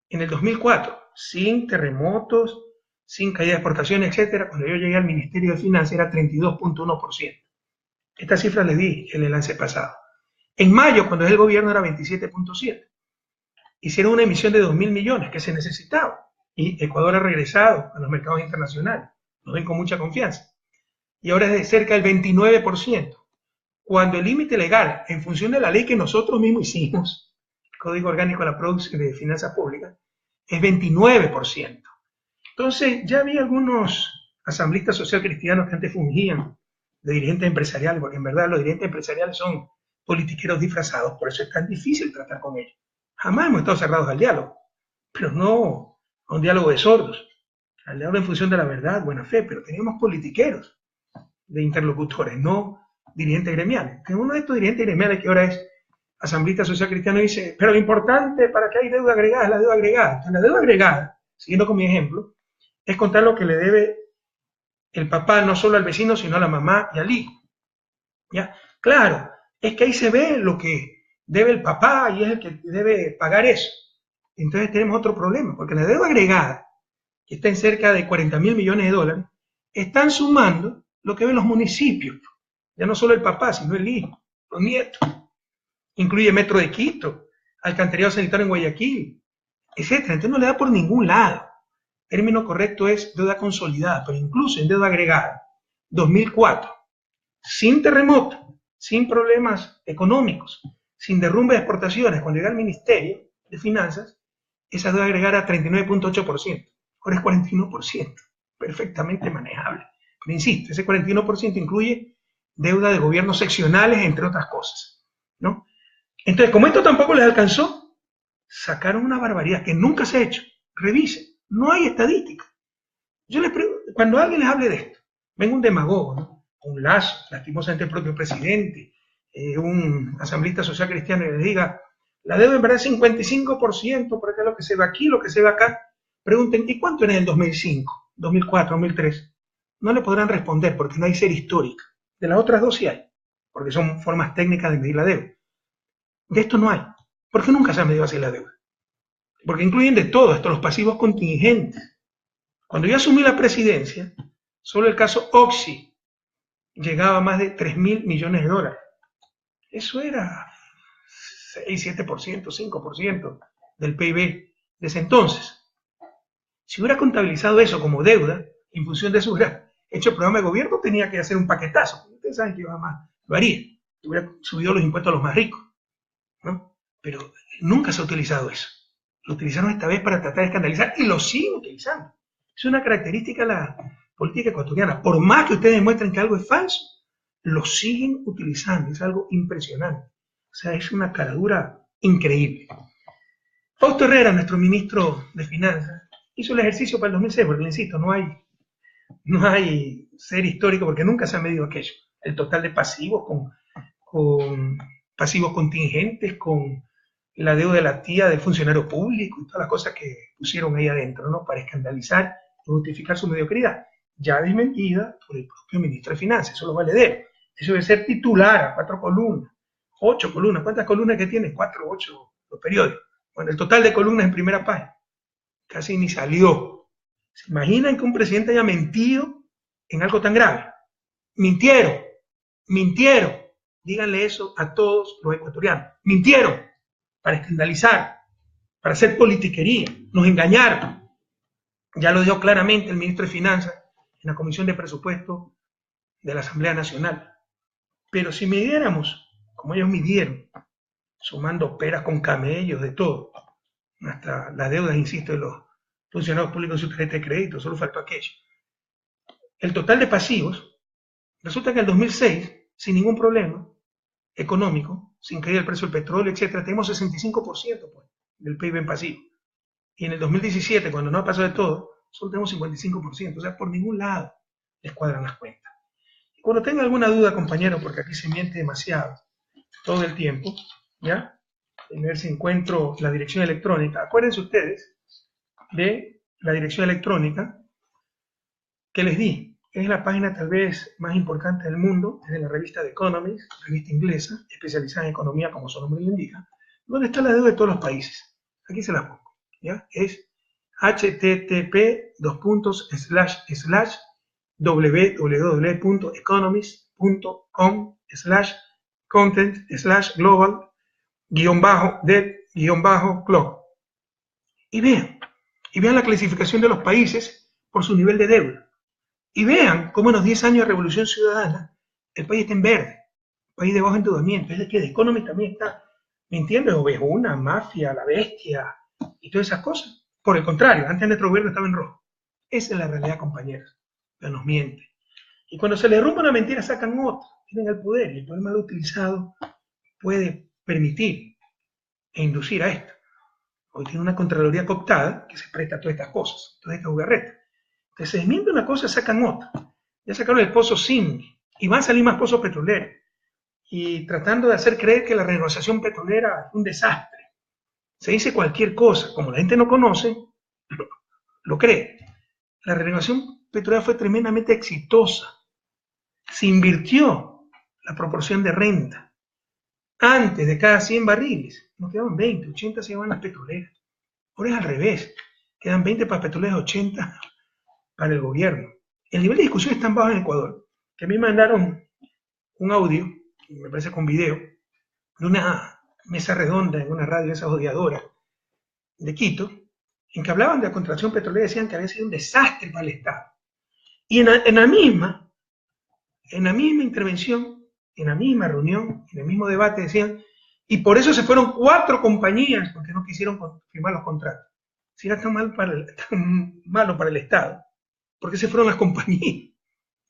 en el 2004, sin terremotos, sin caída de exportaciones, etc., cuando yo llegué al Ministerio de Finanzas era 32.1%. Esta cifra les di en el enlace pasado. En mayo, cuando es el gobierno, era 27.7%. Hicieron una emisión de 2.000 millones que se necesitaba, y Ecuador ha regresado a los mercados internacionales, nos ven con mucha confianza, y ahora es de cerca del 29%. cuando el límite legal, en función de la ley que nosotros mismos hicimos, el Código Orgánico de la Producción de Finanzas Públicas, es 29%. Entonces, ya había algunos asambleístas socialcristianos que antes fungían de dirigentes empresariales, porque en verdad los dirigentes empresariales son politiqueros disfrazados, por eso es tan difícil tratar con ellos. Jamás hemos estado cerrados al diálogo, pero no a un diálogo de sordos, al diálogo en función de la verdad, buena fe, pero teníamos politiqueros de interlocutores, no dirigentes gremiales. Que uno de estos dirigentes gremiales que ahora es asambleísta social cristiano dice, pero lo importante para que hay deuda agregada es la deuda agregada. Entonces, la deuda agregada, siguiendo con mi ejemplo, es contar lo que le debe el papá no solo al vecino, sino a la mamá y al hijo. ¿Ya? Claro, es que ahí se ve lo que debe el papá y es el que debe pagar eso. Entonces tenemos otro problema, porque la deuda agregada, que está en cerca de 40.000 millones de dólares, están sumando lo que ven los municipios. Ya no solo el papá, sino el hijo, los nietos. Incluye Metro de Quito, alcantarillado sanitario en Guayaquil, etcétera. Entonces no le da por ningún lado. El término correcto es deuda consolidada, pero incluso en deuda agregada, 2004, sin terremoto, sin problemas económicos, sin derrumbe de exportaciones, cuando llega al Ministerio de Finanzas, esa deuda agregada era 39.8%, ahora es 41%, perfectamente manejable. Pero insisto, ese 41% incluye deuda de gobiernos seccionales, entre otras cosas, ¿no? Entonces, como esto tampoco les alcanzó, sacaron una barbaridad que nunca se ha hecho. Revisen, no hay estadística. Yo les pregunto, cuando alguien les hable de esto, venga un demagogo, ¿no? Un Lazo, lastimosamente el propio presidente, un asambleísta social cristiano y les diga, la deuda en verdad es 55%, porque es lo que se ve aquí, lo que se ve acá. Pregunten, ¿y cuánto era en el 2005, 2004, 2003? No le podrán responder porque no hay serie histórica. De las otras dos sí hay, porque son formas técnicas de medir la deuda. De esto no hay, porque nunca se ha medido así la deuda. Porque incluyen de todo, hasta los pasivos contingentes. Cuando yo asumí la presidencia, solo el caso Oxy llegaba a más de 3.000 millones de dólares. Eso era 6, 7%, 5% del PIB de ese entonces. Si hubiera contabilizado eso como deuda, en función de eso hubiera hecho el programa de gobierno, tenía que hacer un paquetazo. Ustedes saben que yo jamás lo haría. Hubiera subido los impuestos a los más ricos, ¿no? Pero nunca se ha utilizado eso. Lo utilizaron esta vez para tratar de escandalizar y lo siguen utilizando. Es una característica de la política ecuatoriana. Por más que ustedes demuestren que algo es falso, lo siguen utilizando. Es algo impresionante. O sea, es una caradura increíble. Fausto Herrera, nuestro ministro de Finanzas, hizo el ejercicio para el 2006, porque, insisto, no hay ser histórico porque nunca se ha medido aquello. El total de pasivos con pasivos contingentes, con la deuda de la tía del funcionario público y todas las cosas que pusieron ahí adentro, ¿no? Para escandalizar y justificar su mediocridad. Ya desmentida por el propio ministro de Finanzas, eso lo va a leer. Eso debe ser titular a 4 columnas, 8 columnas. ¿Cuántas columnas que tiene? 4, 8 los periódicos. Bueno, el total de columnas en primera página. Casi ni salió. ¿Se imaginan que un presidente haya mentido en algo tan grave? Mintieron. Díganle eso a todos los ecuatorianos. Mintieron para escandalizar, para hacer politiquería, nos engañaron. Ya lo dijo claramente el ministro de Finanzas en la Comisión de Presupuesto de la Asamblea Nacional. Pero si midiéramos, como ellos midieron, sumando peras con camellos, de todo, hasta las deudas, insisto, de los funcionarios públicos en su tarjeta de crédito, solo faltó aquello. El total de pasivos, resulta que en el 2006, sin ningún problema económico, sin caer el precio del petróleo, etcétera, tenemos 65% pues, del PIB en pasivo. Y en el 2017, cuando no ha pasado de todo, solo tenemos 55%. O sea, por ningún lado les cuadran las cuentas. Y cuando tenga alguna duda, compañero, porque aquí se miente demasiado todo el tiempo, ¿ya? A ver si encuentro la dirección electrónica. Acuérdense ustedes de la dirección electrónica que les di. Es la página tal vez más importante del mundo, es de la revista The Economist, revista inglesa, especializada en economía, como su nombre lo indica, donde está la deuda de todos los países. Aquí se las pongo, ¿ya? Es http://www.economist.com/content/global-debt-clock. Y vean la clasificación de los países por su nivel de deuda. Y vean cómo en los 10 años de Revolución Ciudadana el país está en verde. país de bajo endeudamiento. Es de que The Economist también está mintiendo, Ovejuna, mafia, la bestia y todas esas cosas. Por el contrario, antes nuestro gobierno estaba en rojo. Esa es la realidad, compañeros. Pero nos mienten. Y cuando se les rompe una mentira, sacan otra. Tienen el poder y el poder mal utilizado puede permitir e inducir a esto. Hoy tiene una Contraloría cooptada que se presta a todas estas cosas, toda esta jugarreta. Que se desmiente una cosa, sacan otra. Ya sacaron el pozo zinc y van a salir más pozos petroleros. Y tratando de hacer creer que la renegociación petrolera es un desastre. Se dice cualquier cosa, como la gente no conoce, lo cree. La renegociación petrolera fue tremendamente exitosa. Se invirtió la proporción de renta. Antes de cada 100 barriles, nos quedaban 20, 80 se llevaban las petroleras. Ahora es al revés, quedan 20 para petroleras, 80 para el gobierno. El nivel de discusión es tan bajo en Ecuador que a mí me mandaron un audio, me parece con video, de una mesa redonda en una radio de esas odiadoras de Quito, en que hablaban de la contratación petrolera y decían que había sido un desastre para el Estado. Y en la misma intervención, en la misma reunión, en el mismo debate decían, y por eso se fueron 4 compañías porque no quisieron firmar los contratos. Si era tan malo para el Estado, ¿por qué se fueron las compañías?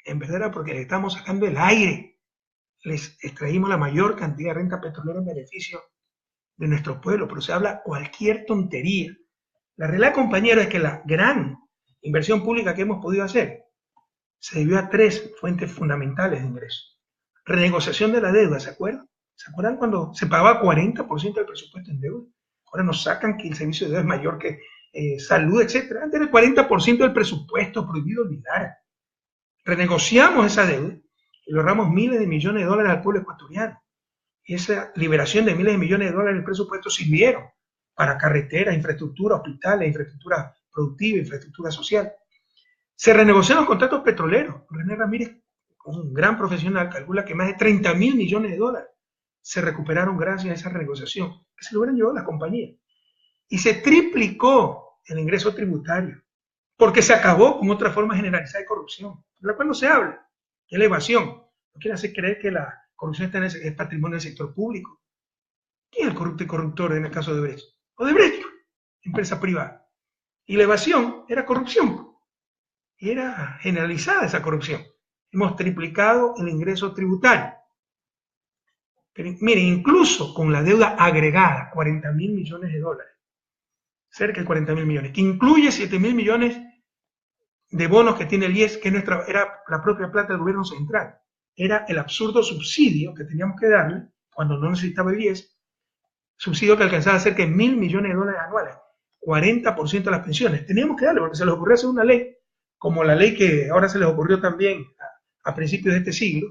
En verdad era porque le estábamos sacando el aire. Les extraímos la mayor cantidad de renta petrolera en beneficio de nuestro pueblo, pero se habla cualquier tontería. La realidad, compañero, es que la gran inversión pública que hemos podido hacer se debió a 3 fuentes fundamentales de ingresos. Renegociación de la deuda, ¿se acuerdan? ¿Se acuerdan cuando se pagaba 40% del presupuesto en deuda? Ahora nos sacan que el servicio de deuda es mayor que salud, etc. Antes era el 40% del presupuesto, prohibido olvidar. Renegociamos esa deuda y logramos miles de millones de dólares al pueblo ecuatoriano. Y esa liberación de miles de millones de dólares del presupuesto sirvieron para carreteras, infraestructura, hospitales, infraestructura productiva, infraestructura social. Se renegociaron los contratos petroleros. René Ramírez, un gran profesional, calcula que más de 30.000 millones de dólares se recuperaron gracias a esa renegociación, que se lo hubieran llevado las compañías. Y se triplicó el ingreso tributario, porque se acabó con otra forma generalizada de corrupción, de la cual no se habla, que es la evasión. No quiere hacer creer que la corrupción es patrimonio del sector público. ¿Quién es el corrupto y corruptor en el caso de Odebrecht? Odebrecht, empresa privada. Y la evasión era corrupción. Y era generalizada esa corrupción. Hemos triplicado el ingreso tributario. Pero miren, incluso con la deuda agregada, 40.000 millones de dólares, cerca de 40.000 millones, que incluye 7.000 millones de bonos que tiene el IES, que era la propia plata del gobierno central. Era el absurdo subsidio que teníamos que darle cuando no necesitaba el IES, subsidio que alcanzaba cerca de 1.000 millones de dólares anuales, 40% de las pensiones. Teníamos que darle, porque se les ocurrió hacer una ley, como la ley que ahora se les ocurrió también a principios de este siglo,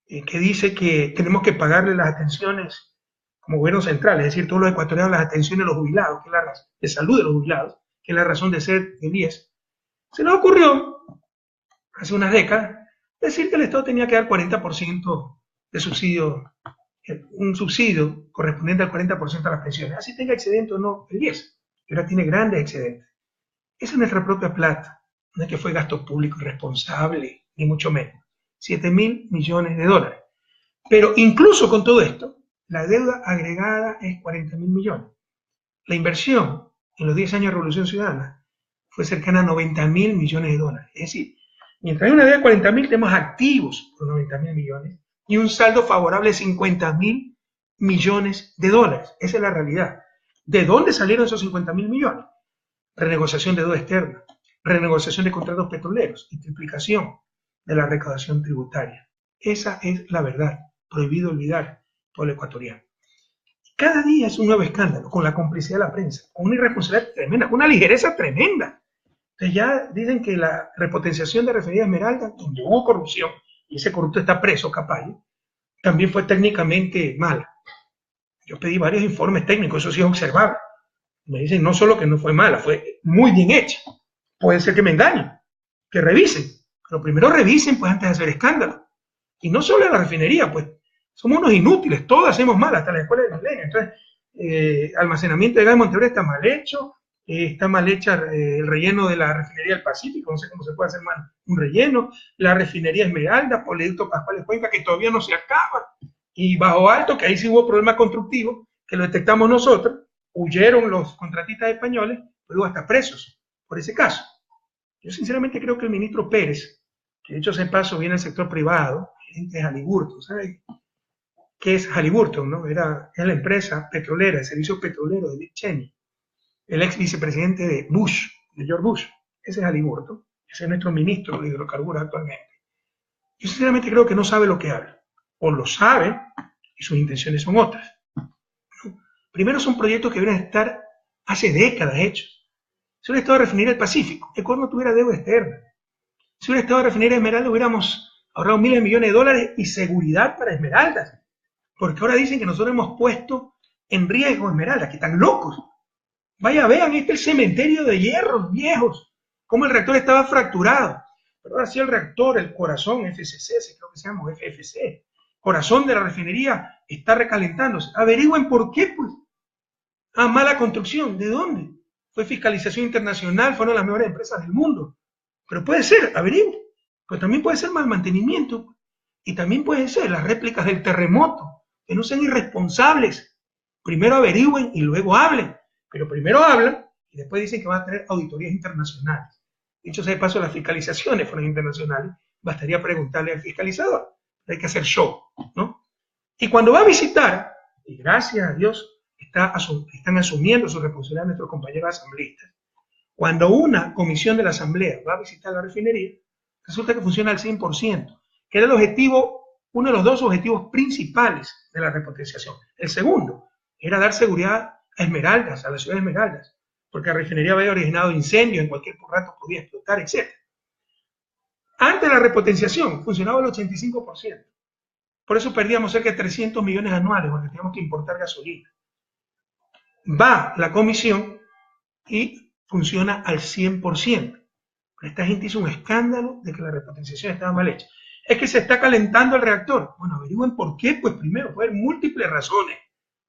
que dice que tenemos que pagarle las atenciones como gobierno central, es decir, todos los ecuatorianos las atenciones de los jubilados, que es la razón de salud de los jubilados, que es la razón de ser del IES. Se les ocurrió, hace unas décadas, decir que el Estado tenía que dar 40% de subsidio, un subsidio correspondiente al 40% de las pensiones, así tenga excedente o no el IES, que ahora tiene grandes excedentes. Esa es nuestra propia plata, no es que fue gasto público irresponsable, ni mucho menos. 7.000 millones de dólares. Pero incluso con todo esto, la deuda agregada es 40.000 millones. La inversión en los 10 años de Revolución Ciudadana fue cercana a 90.000 millones de dólares. Es decir, mientras hay una deuda de 40.000, tenemos activos por 90.000 millones y un saldo favorable de 50.000 millones de dólares. Esa es la realidad. ¿De dónde salieron esos 50.000 millones? Renegociación de deuda externa, renegociación de contratos petroleros y triplicación de la recaudación tributaria. Esa es la verdad. Prohibido olvidar todo el ecuatoriano. Cada día es un nuevo escándalo, con la complicidad de la prensa, con una irresponsabilidad tremenda, con una ligereza tremenda. Entonces ya dicen que la repotenciación de Refinería Esmeralda, donde hubo corrupción, y ese corrupto está preso, Capayo, también fue técnicamente mala. Yo pedí varios informes técnicos, eso sí es observable. Me dicen no solo que no fue mala, fue muy bien hecha. Puede ser que me engañen, que revisen. Pero primero revisen, pues, antes de hacer escándalo. Y no solo en la refinería, pues, somos unos inútiles, todos hacemos mal, hasta la escuela de milenio. Entonces, almacenamiento de gas en Montevideo está mal hecho, está mal hecha el relleno de la refinería del Pacífico, no sé cómo se puede hacer mal un relleno, la refinería Esmeralda, Oleoducto Pascual de Cuenca, que todavía no se acaba, y Bajo Alto, que ahí sí hubo problemas constructivos, que lo detectamos nosotros, huyeron los contratistas españoles, luego hasta presos por ese caso. Yo sinceramente creo que el ministro Pérez, que de hecho ese paso viene del sector privado, gerente de Halliburton, ¿sabe qué es Halliburton? ¿No? Es la empresa petrolera, el servicio petrolero de Dick Cheney, el ex vicepresidente de Bush, de George Bush. Ese es Halliburton, ese es nuestro ministro de hidrocarburos actualmente. Yo sinceramente creo que no sabe lo que habla, o lo sabe y sus intenciones son otras. Primero, son proyectos que deben estar hace décadas hechos. Si hubiera estado refinería del Pacífico, Ecuador no tuviera deuda externa. Si hubiera estado refinería Esmeralda, hubiéramos ahorrado miles de millones de dólares y seguridad para Esmeraldas. Porque ahora dicen que nosotros hemos puesto en riesgo Esmeraldas, que están locos. Vaya, vean, este es el cementerio de hierros viejos, cómo el reactor estaba fracturado. Pero ahora sí el reactor, el corazón, FCC, creo que se llama FFC, corazón de la refinería, está recalentándose. Averigüen por qué, pues. Ah, mala construcción. ¿De dónde? Fue fiscalización internacional, fueron las mejores empresas del mundo. Pero puede ser, averigüen. Pero también puede ser mal mantenimiento. Y también pueden ser las réplicas del terremoto. Que no sean irresponsables. Primero averigüen y luego hablen. Pero primero hablan y después dicen que van a tener auditorías internacionales. Dicho sea de paso, las fiscalizaciones fueron internacionales. Bastaría preguntarle al fiscalizador. Hay que hacer show, ¿no? Y cuando va a visitar, y gracias a Dios están asumiendo su responsabilidad nuestros compañeros asambleístas, cuando una comisión de la asamblea va a visitar la refinería, resulta que funciona al 100%, que era el objetivo, uno de los dos objetivos principales de la repotenciación. El segundo era dar seguridad a Esmeraldas, a la ciudad de Esmeraldas, porque la refinería había originado incendios, en cualquier rato podía explotar, etc. Antes de la repotenciación funcionaba el 85%. Por eso perdíamos cerca de 300 millones anuales porque teníamos que importar gasolina. Va la comisión y funciona al 100%. Pero esta gente hizo un escándalo de que la repotenciación estaba mal hecha. Es que se está calentando el reactor. Bueno, averigüen por qué. Pues primero, puede haber múltiples razones.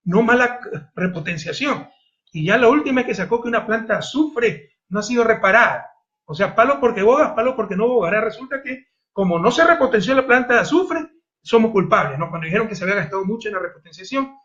No mala repotenciación. Y ya la última es que sacó que una planta de azufre no ha sido reparada. O sea, palo porque bogas, palo porque no bogas. Ahora resulta que, como no se repotenció la planta de azufre, somos culpables, ¿no? Cuando dijeron que se había gastado mucho en la repotenciación,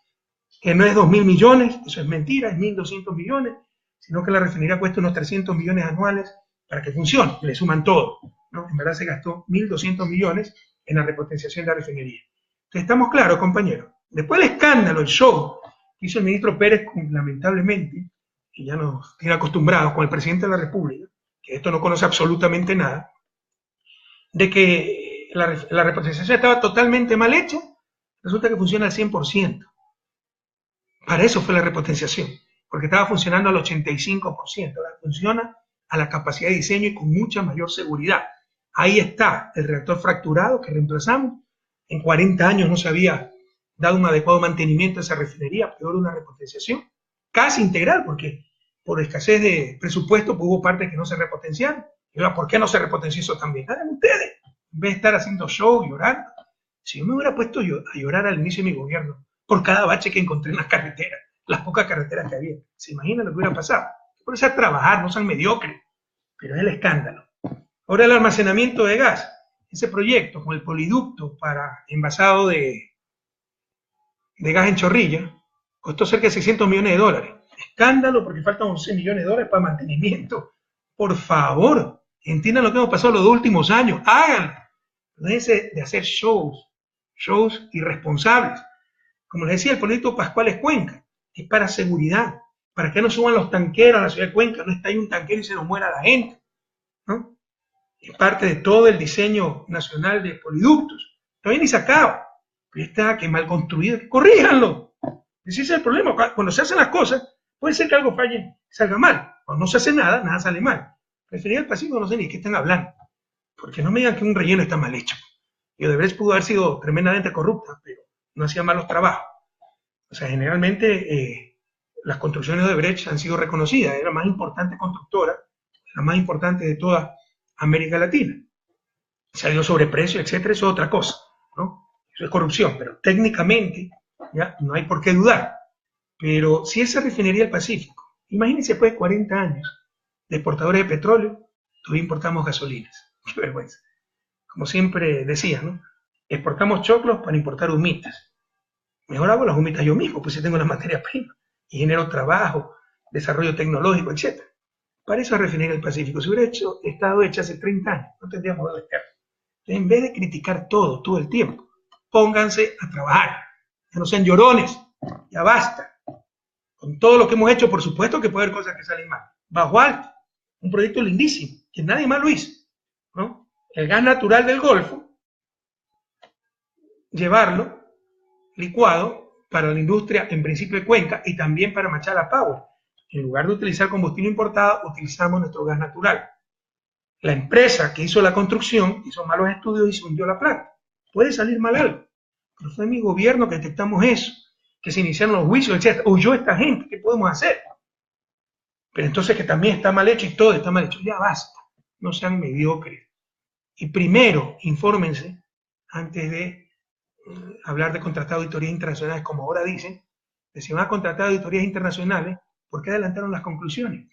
que no es 2.000 millones, eso es mentira, es 1.200 millones, sino que la refinería cuesta unos 300 millones anuales para que funcione, le suman todo, ¿no? En verdad se gastó 1.200 millones en la repotenciación de la refinería. Entonces, estamos claros, compañeros. Después del escándalo, el show que hizo el ministro Pérez, lamentablemente, que ya nos tiene acostumbrados con el presidente de la República, que esto no conoce absolutamente nada, de que la repotenciación estaba totalmente mal hecha, resulta que funciona al 100%. Para eso fue la repotenciación, porque estaba funcionando al 85%, ahora funciona a la capacidad de diseño y con mucha mayor seguridad. Ahí está el reactor fracturado que reemplazamos. En 40 años no se había dado un adecuado mantenimiento a esa refinería, peor una repotenciación casi integral, porque por escasez de presupuesto pues hubo partes que no se repotenciaron. Y ahora, ¿por qué no se repotenció eso también? Hagan ustedes, en vez de estar haciendo show, llorando. Si yo me hubiera puesto a llorar al inicio de mi gobierno por cada bache que encontré en las carreteras, las pocas carreteras que había, ¿se imaginan lo que hubiera pasado? Por eso a trabajar, no sean mediocres, pero es el escándalo. Ahora el almacenamiento de gas, ese proyecto con el poliducto para envasado de gas en Chorrilla, costó cerca de 600 millones de dólares. Escándalo porque faltan 11 millones de dólares para mantenimiento. Por favor, entiendan lo que hemos pasado los 2 últimos años, háganlo. Déjense de hacer shows irresponsables. Como les decía, el proyecto Pascual Cuenca es para seguridad, para que no suban los tanqueros a la ciudad de Cuenca, no está ahí un tanquero y se nos muera la gente, ¿no? Es parte de todo el diseño nacional de poliductos. Todavía ni se acaba, pero está que mal construido, corríjanlo. Ese es el problema. Cuando se hacen las cosas, puede ser que algo falle, salga mal. Cuando no se hace nada, nada sale mal. Refería al Pacífico, no sé ni de qué están hablando, porque no me digan que un relleno está mal hecho. Y Odebrecht pudo haber sido tremendamente corrupta, pero no hacía malos trabajos. O sea, generalmente las construcciones de Odebrecht han sido reconocidas, era la más importante constructora, la más importante de toda América Latina. Se ha ido sobreprecio, etcétera, eso es otra cosa, ¿no? Eso es corrupción, pero técnicamente ya no hay por qué dudar. Pero si esa refinería del Pacífico Imagínense después de 40 años de exportadores de petróleo, todavía importamos gasolinas. Qué vergüenza. Como siempre decía, ¿no? Exportamos choclos para importar humitas. Mejor hago las humitas yo mismo, pues si tengo las materias primas y genero trabajo, desarrollo tecnológico, etc. Para eso es Refinería del Pacífico. Si hubiera estado hecha hace 30 años, no tendríamos modelo externo. En vez de criticar todo el tiempo, pónganse a trabajar. Ya no sean llorones, ya basta. Con todo lo que hemos hecho, por supuesto que puede haber cosas que salen mal. Bajo Alto, un proyecto lindísimo, que nadie más lo hizo, ¿no? El gas natural del Golfo, llevarlo licuado para la industria, en principio de Cuenca, y también para Machala Power. En lugar de utilizar combustible importado, utilizamos nuestro gas natural. La empresa que hizo la construcción hizo malos estudios y se hundió la planta. Puede salir mal algo, pero fue mi gobierno que detectamos eso, que se iniciaron los juicios, etc. Huyó esta gente, ¿qué podemos hacer? Pero entonces que también está mal hecho y todo está mal hecho. Ya basta, no sean mediocres. Y primero, infórmense antes de hablar de contratar auditorías internacionales, como ahora dicen, de si van a contratar auditorías internacionales, ¿por qué adelantaron las conclusiones?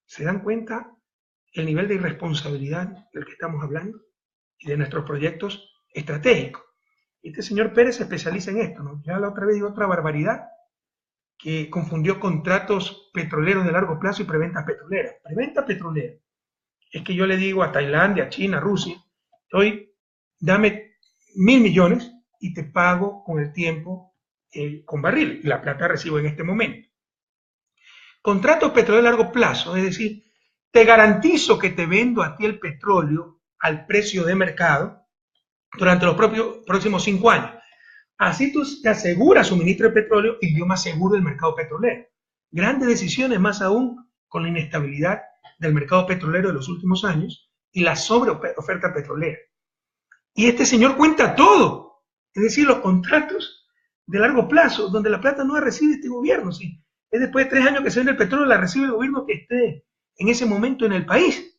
¿Se dan cuenta el nivel de irresponsabilidad del que estamos hablando y de nuestros proyectos estratégicos? Y este señor Pérez se especializa en esto, ¿no? Ya la otra vez dijo otra barbaridad, que confundió contratos petroleros de largo plazo y preventas petroleras. Preventa petrolera es que yo le digo a Tailandia, a China, a Rusia, hoy dame 1.000 millones y te pago con el tiempo con barril. Y la plata recibo en este momento. Contratos petroleros de largo plazo, es decir, te garantizo que te vendo a ti el petróleo al precio de mercado durante los próximos 5 años. Así tú te aseguras suministro de petróleo y yo me aseguro el mercado petrolero. Grandes decisiones, más aún con la inestabilidad del mercado petrolero de los últimos años y la sobreoferta petrolera. Y este señor cuenta todo, es decir, los contratos de largo plazo, donde la plata no la recibe este gobierno. ¿Sí? Es después de 3 años que se vende el petróleo, la recibe el gobierno que esté en ese momento en el país.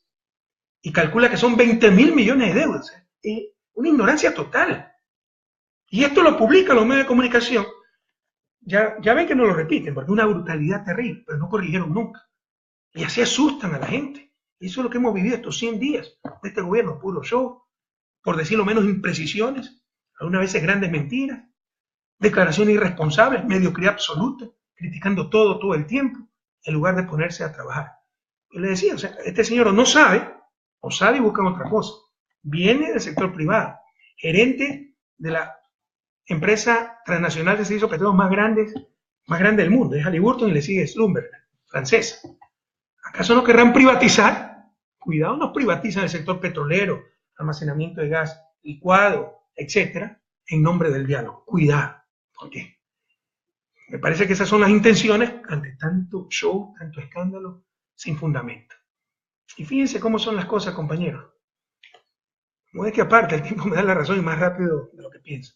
Y calcula que son 20.000 millones de euros. Es una ignorancia total. Y esto lo publican los medios de comunicación. Ya ven que no lo repiten, porque es una brutalidad terrible, pero no corrigieron nunca. Y así asustan a la gente. Y eso es lo que hemos vivido estos 100 días de este gobierno, puro show, por decirlo menos imprecisiones, algunas veces grandes mentiras, declaraciones irresponsables, mediocridad absoluta, criticando todo el tiempo, en lugar de ponerse a trabajar. Yo le decía, o sea, este señor no sabe, o sabe y busca otra cosa. Viene del sector privado, gerente de la empresa transnacional de servicios petroleros más grande del mundo, es Halliburton y le sigue Schlumberger, francesa. ¿Acaso no querrán privatizar? Cuidado, nos privatizan el sector petrolero, almacenamiento de gas licuado, etcétera, en nombre del diálogo. Cuidado, porque me parece que esas son las intenciones ante tanto show, tanto escándalo, sin fundamento. Y fíjense cómo son las cosas, compañeros. No es que aparte, el tiempo me da la razón y más rápido de lo que pienso.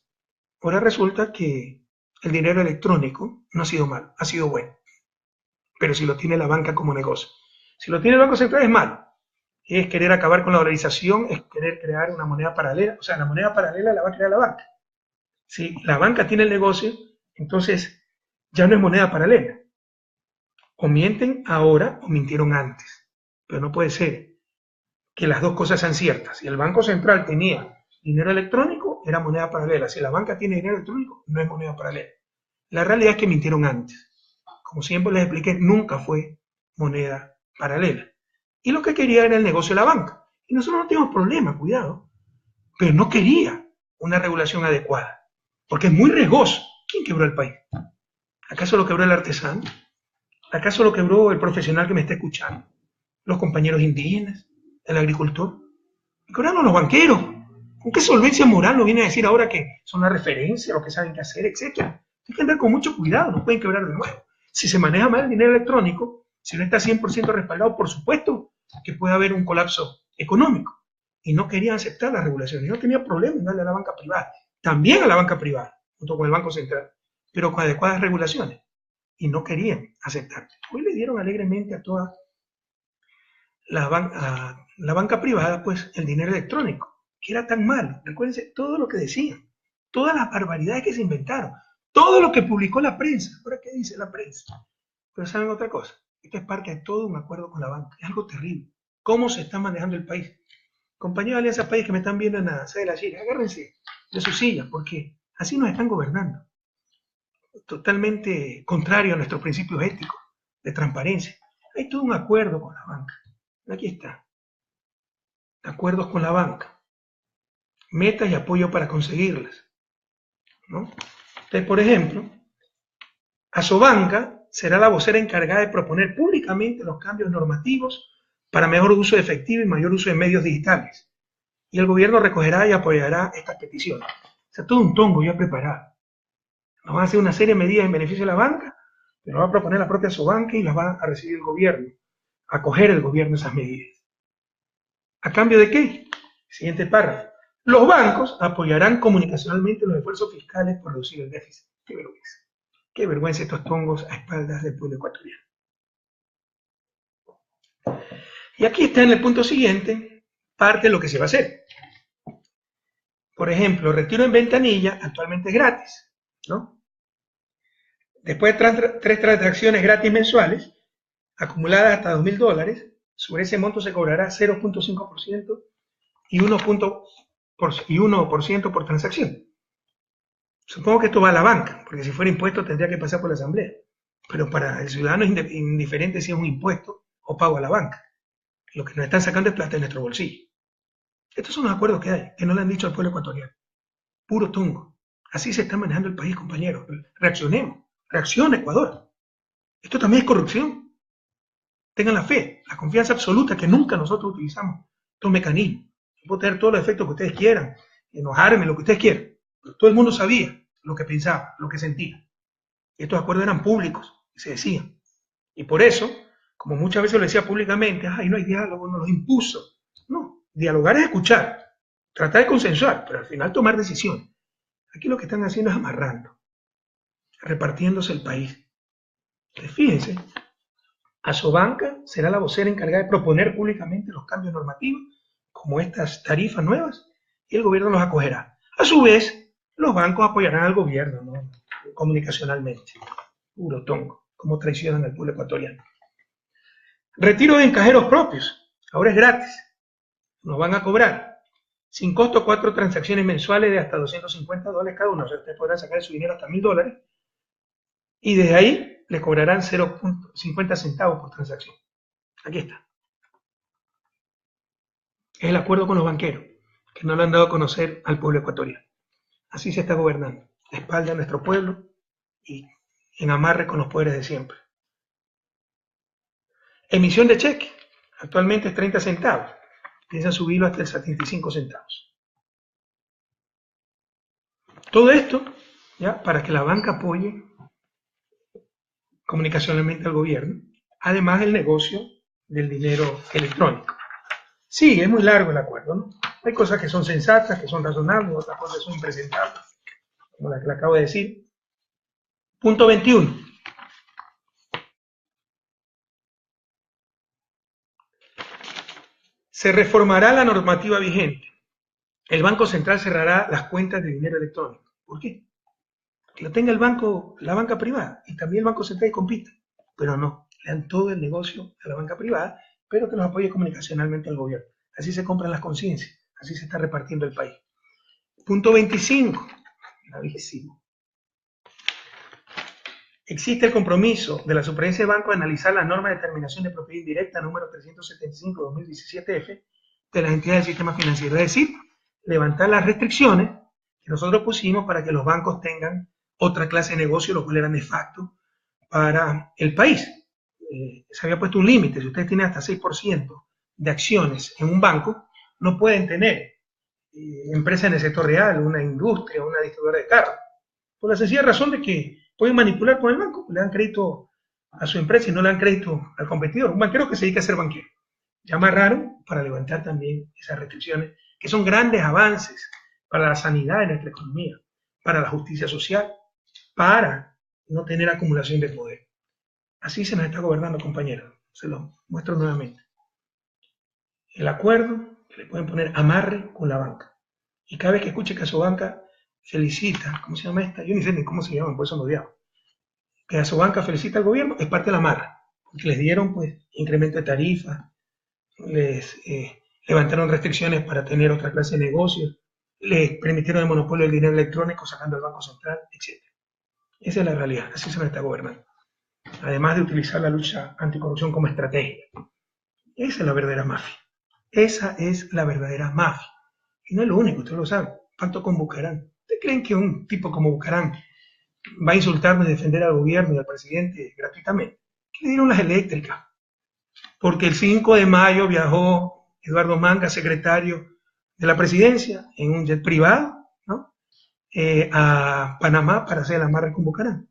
Ahora resulta que el dinero electrónico no ha sido malo, ha sido bueno. Pero si lo tiene la banca como negocio. Si lo tiene el Banco Central es malo. Es querer acabar con la dolarización, es querer crear una moneda paralela. O sea, la moneda paralela la va a crear la banca. Si la banca tiene el negocio, entonces ya no es moneda paralela. O mienten ahora o mintieron antes. Pero no puede ser que las dos cosas sean ciertas. Si el Banco Central tenía dinero electrónico, era moneda paralela. Si la banca tiene dinero electrónico, no es moneda paralela. La realidad es que mintieron antes. Como siempre les expliqué, nunca fue moneda paralela. Y lo que quería era el negocio de la banca. Y nosotros no tenemos problema, cuidado. Pero no quería una regulación adecuada. Porque es muy riesgoso. ¿Quién quebró el país? ¿Acaso lo quebró el artesano? ¿Acaso lo quebró el profesional que me está escuchando? ¿Los compañeros indígenas? ¿El agricultor? ¿Quebraron los banqueros? ¿Con qué solvencia moral nos viene a decir ahora que son la referencia, lo que saben qué hacer, etcétera? Hay que andar con mucho cuidado, no pueden quebrar de nuevo. Si se maneja mal el dinero electrónico, si no está 100% respaldado, por supuesto que puede haber un colapso económico. Y no querían aceptar las regulaciones. No tenía problema en darle a la banca privada. También a la banca privada, junto con el Banco Central, pero con adecuadas regulaciones. Y no querían aceptar. Hoy le dieron alegremente a toda la banca privada, pues, el dinero electrónico, que era tan malo. Recuérdense todo lo que decían, todas las barbaridades que se inventaron, todo lo que publicó la prensa. ¿Ahora qué dice la prensa? Pero saben otra cosa, Esto es parte de todo un acuerdo con la banca. Es algo terrible. ¿Cómo se está manejando el país? Compañeros de Alianza País que me están viendo en la sede de la Chile, agárrense de sus sillas, porque así nos están gobernando. Totalmente contrario a nuestros principios éticos de transparencia. Hay todo un acuerdo con la banca. Aquí está. Acuerdos con la banca. Metas y apoyo para conseguirlas, ¿no? Entonces, por ejemplo, Asobanca será la vocera encargada de proponer públicamente los cambios normativos para mejor uso efectivo y mayor uso de medios digitales. Y el gobierno recogerá y apoyará estas peticiones. O sea, todo un tongo ya preparado. Nos van a hacer una serie de medidas en beneficio de la banca, pero va a proponer la propia Asobanca y las va a recibir el gobierno, a acoger el gobierno esas medidas. ¿A cambio de qué? Siguiente párrafo. Los bancos apoyarán comunicacionalmente los esfuerzos fiscales por reducir el déficit. Qué vergüenza. Qué vergüenza estos tongos a espaldas del pueblo ecuatoriano. Y aquí está en el punto siguiente parte de lo que se va a hacer. Por ejemplo, retiro en ventanilla actualmente es gratis, ¿no? Después de 3 transacciones gratis mensuales, acumuladas hasta $2.000, sobre ese monto se cobrará 0.5% y 1% por transacción. Supongo que esto va a la banca, porque si fuera impuesto tendría que pasar por la asamblea. Pero para el ciudadano es indiferente si es un impuesto o pago a la banca. Lo que nos están sacando es plata de nuestro bolsillo. Estos son los acuerdos que hay, que no le han dicho al pueblo ecuatoriano. Puro tongo. Así se está manejando el país, compañeros. Reaccionemos. Reacciona, Ecuador. Esto también es corrupción. Tengan la fe, la confianza absoluta que nunca nosotros utilizamos estos mecanismos. Yo puedo tener todos los efectos que ustedes quieran, enojarme, lo que ustedes quieran. Pero todo el mundo sabía lo que pensaba, lo que sentía. Estos acuerdos eran públicos y se decían. Y por eso, como muchas veces lo decía públicamente, ay, no hay diálogo, nos los impuso. No, dialogar es escuchar, tratar de consensuar, pero al final tomar decisiones. Aquí lo que están haciendo es amarrando, repartiéndose el país. Entonces, fíjense, Asobanca será la vocera encargada de proponer públicamente los cambios normativos, como estas tarifas nuevas, y el gobierno los acogerá. A su vez, los bancos apoyarán al gobierno, ¿no? Comunicacionalmente. Puro tongo, como traicionan al pueblo ecuatoriano. Retiro en cajeros propios, ahora es gratis, nos van a cobrar sin costo 4 transacciones mensuales de hasta $250 cada una, o sea, ustedes podrán sacar su dinero hasta $1.000 y desde ahí le cobrarán 0.50 centavos por transacción. Aquí está. Es el acuerdo con los banqueros, que no lo han dado a conocer al pueblo ecuatoriano. Así se está gobernando, de espalda a nuestro pueblo y en amarre con los poderes de siempre. Emisión de cheque, actualmente es 30 centavos, piensan subirlo hasta el 75 centavos. Todo esto, ¿ya?, para que la banca apoye comunicacionalmente al gobierno, además del negocio del dinero electrónico. Sí, es muy largo el acuerdo, ¿no? Hay cosas que son sensatas, que son razonables, otras cosas que son impresentables, como la que le acabo de decir. Punto 21. Se reformará la normativa vigente. El Banco Central cerrará las cuentas de dinero electrónico. ¿Por qué? Que lo tenga el banco, la banca privada, y también el Banco Central compita. Pero no, le dan todo el negocio a la banca privada, pero que los apoye comunicacionalmente al gobierno. Así se compran las conciencias, así se está repartiendo el país. Punto 25, gravísimo. Existe el compromiso de la Superintendencia de Banco de analizar la norma de determinación de propiedad indirecta número 375/2017F de las entidades del sistema financiero. Es decir, levantar las restricciones que nosotros pusimos para que los bancos tengan otra clase de negocio, lo cual era nefasto para el país. Se había puesto un límite. Si ustedes tienen hasta 6% de acciones en un banco, no pueden tener empresas en el sector real, una industria, una distribuidora de carros. Por la sencilla razón de que pueden manipular con el banco, le dan crédito a su empresa y no le dan crédito al competidor. Un banquero que se dedica a ser banquero. Ya amarraron para levantar también esas restricciones, que son grandes avances para la sanidad de nuestra economía, para la justicia social, para no tener acumulación de poder. Así se nos está gobernando, compañeros. Se lo muestro nuevamente. El acuerdo que le pueden poner amarre con la banca. Y cada vez que escuche que Asobanca felicita, ¿cómo se llama esta? Yo ni sé ni cómo se llama, por eso me odiaba. Que Asobanca felicita al gobierno, es parte de la amarra. que les dieron pues incremento de tarifas, les levantaron restricciones para tener otra clase de negocios, les permitieron el monopolio del dinero electrónico sacando el Banco Central, etc. Esa es la realidad, así se nos está gobernando. Además de utilizar la lucha anticorrupción como estrategia. Esa es la verdadera mafia. Esa es la verdadera mafia. Y no es lo único, ustedes lo saben. Pacto con Bucarán. ¿Ustedes creen que un tipo como Bucarán va a insultarnos y defender al gobierno y al presidente gratuitamente? ¿Qué le dieron las eléctricas? Porque el 5 de mayo viajó Eduardo Manga, secretario de la presidencia, en un jet privado, ¿no? A Panamá para hacer el amarre con Bucarán.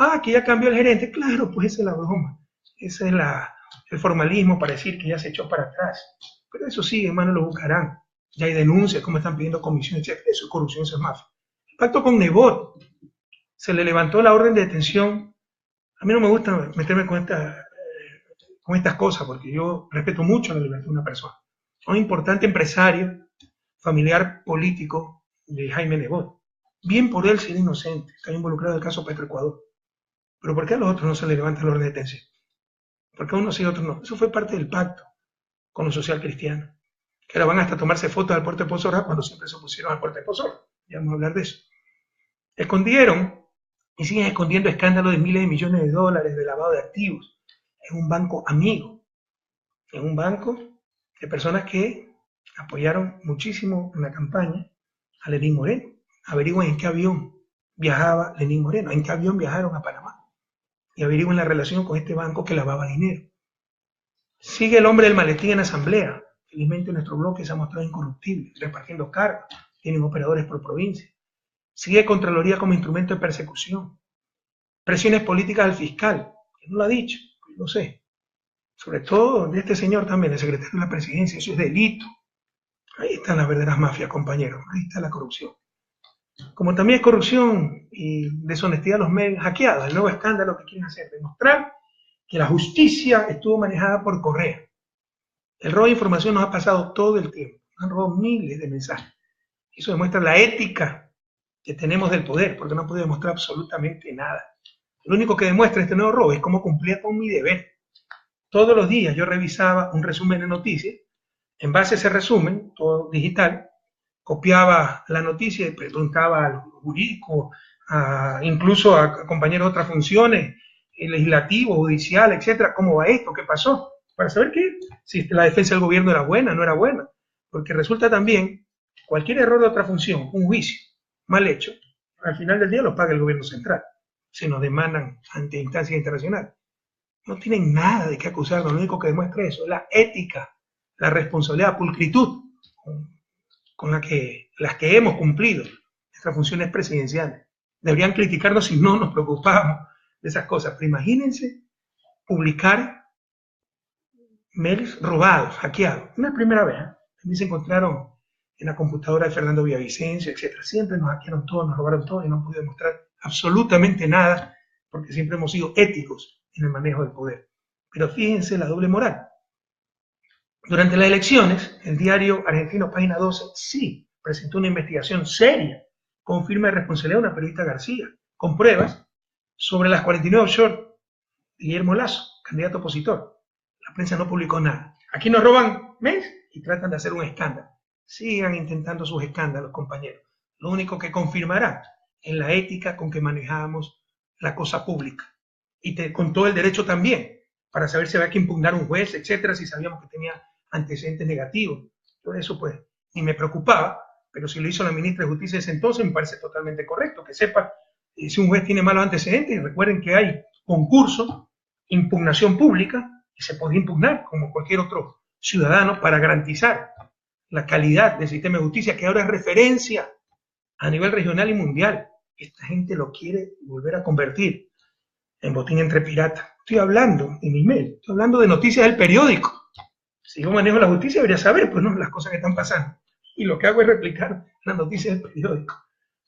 Ah, que ya cambió el gerente. Claro, pues esa es la broma. Ese es el formalismo para decir que ya se echó para atrás. Pero eso sí, hermano, lo buscarán. Ya hay denuncias, como están pidiendo comisiones. Eso es corrupción, eso es mafia. El pacto con Nebot. Se le levantó la orden de detención. A mí no me gusta meterme con estas cosas, porque yo respeto mucho la libertad de una persona. Un importante empresario, familiar político de Jaime Nebot. Bien por él ser inocente, está involucrado en el caso Petroecuador. Pero ¿por qué a los otros no se les levanta la orden de detención? ¿Por qué a unos sí y a otros no? Eso fue parte del pacto con los social cristianos. Que ahora van hasta tomarse fotos al puerto de Pozora cuando siempre se opusieron al puerto de Pozora. Ya vamos a hablar de eso. Escondieron y siguen escondiendo escándalos de miles de millones de dólares de lavado de activos en un banco amigo, en un banco de personas que apoyaron muchísimo en la campaña a Lenín Moreno. Averigüen en qué avión viajaba Lenín Moreno, en qué avión viajaron a Panamá. Y averigüen la relación con este banco que lavaba dinero. Sigue el hombre del maletín en asamblea. Felizmente nuestro bloque se ha mostrado incorruptible, repartiendo cargos, tienen operadores por provincia. Sigue Contraloría como instrumento de persecución. Presiones políticas al fiscal, que no lo ha dicho, lo sé. Sobre todo de este señor también, el secretario de la presidencia, eso es delito. Ahí están las verdaderas mafias, compañeros, ahí está la corrupción. Como también es corrupción y deshonestidad de los medios hackeados, el nuevo escándalo que quieren hacer, demostrar que la justicia estuvo manejada por Correa. El robo de información nos ha pasado todo el tiempo, han robado miles de mensajes. Eso demuestra la ética que tenemos del poder, porque no puede demostrar absolutamente nada. Lo único que demuestra este nuevo robo es cómo cumplía con mi deber. Todos los días yo revisaba un resumen de noticias, en base a ese resumen, todo digital, copiaba la noticia y preguntaba al jurídico, incluso a compañeros de otras funciones, legislativo, judicial, etcétera, cómo va esto, qué pasó, para saber si la defensa del gobierno era buena, no era buena, porque resulta también cualquier error de otra función, un juicio mal hecho, al final del día lo paga el gobierno central, se nos demandan ante instancias internacionales. No tienen nada de qué acusarnos, lo único que demuestra eso es la ética, la responsabilidad, la pulcritud con las que hemos cumplido nuestras funciones presidenciales. Deberían criticarnos si no nos preocupamos de esas cosas, pero imagínense publicar mails robados, hackeados. No es la primera vez, también se encontraron en la computadora de Fernando Villavicencio, etc. Siempre nos hackearon todo, nos robaron todo y no han podido demostrar absolutamente nada porque siempre hemos sido éticos en el manejo del poder. Pero fíjense la doble moral. Durante las elecciones, el diario argentino Página 12 sí presentó una investigación seria con firme responsabilidad de una periodista García, con pruebas sobre las 49 offshore de Guillermo Lasso, candidato opositor. La prensa no publicó nada. Aquí nos roban mes y tratan de hacer un escándalo. Sigan intentando sus escándalos, compañeros. Lo único que confirmará es la ética con que manejamos la cosa pública. Y con todo el derecho también, para saber si había que impugnar un juez, etcétera, si sabíamos que tenía antecedentes negativos. Todo eso, pues, ni me preocupaba, pero si lo hizo la ministra de Justicia ese entonces, me parece totalmente correcto, que sepa si un juez tiene malos antecedentes, y recuerden que hay concurso, impugnación pública, y se puede impugnar como cualquier otro ciudadano para garantizar la calidad del sistema de justicia, que ahora es referencia a nivel regional y mundial. Esta gente lo quiere volver a convertir en botín entre piratas. Estoy hablando en mi email, estoy hablando de noticias del periódico. Si yo manejo la justicia, debería saber, pues, no, las cosas que están pasando. Y lo que hago es replicar las noticias del periódico.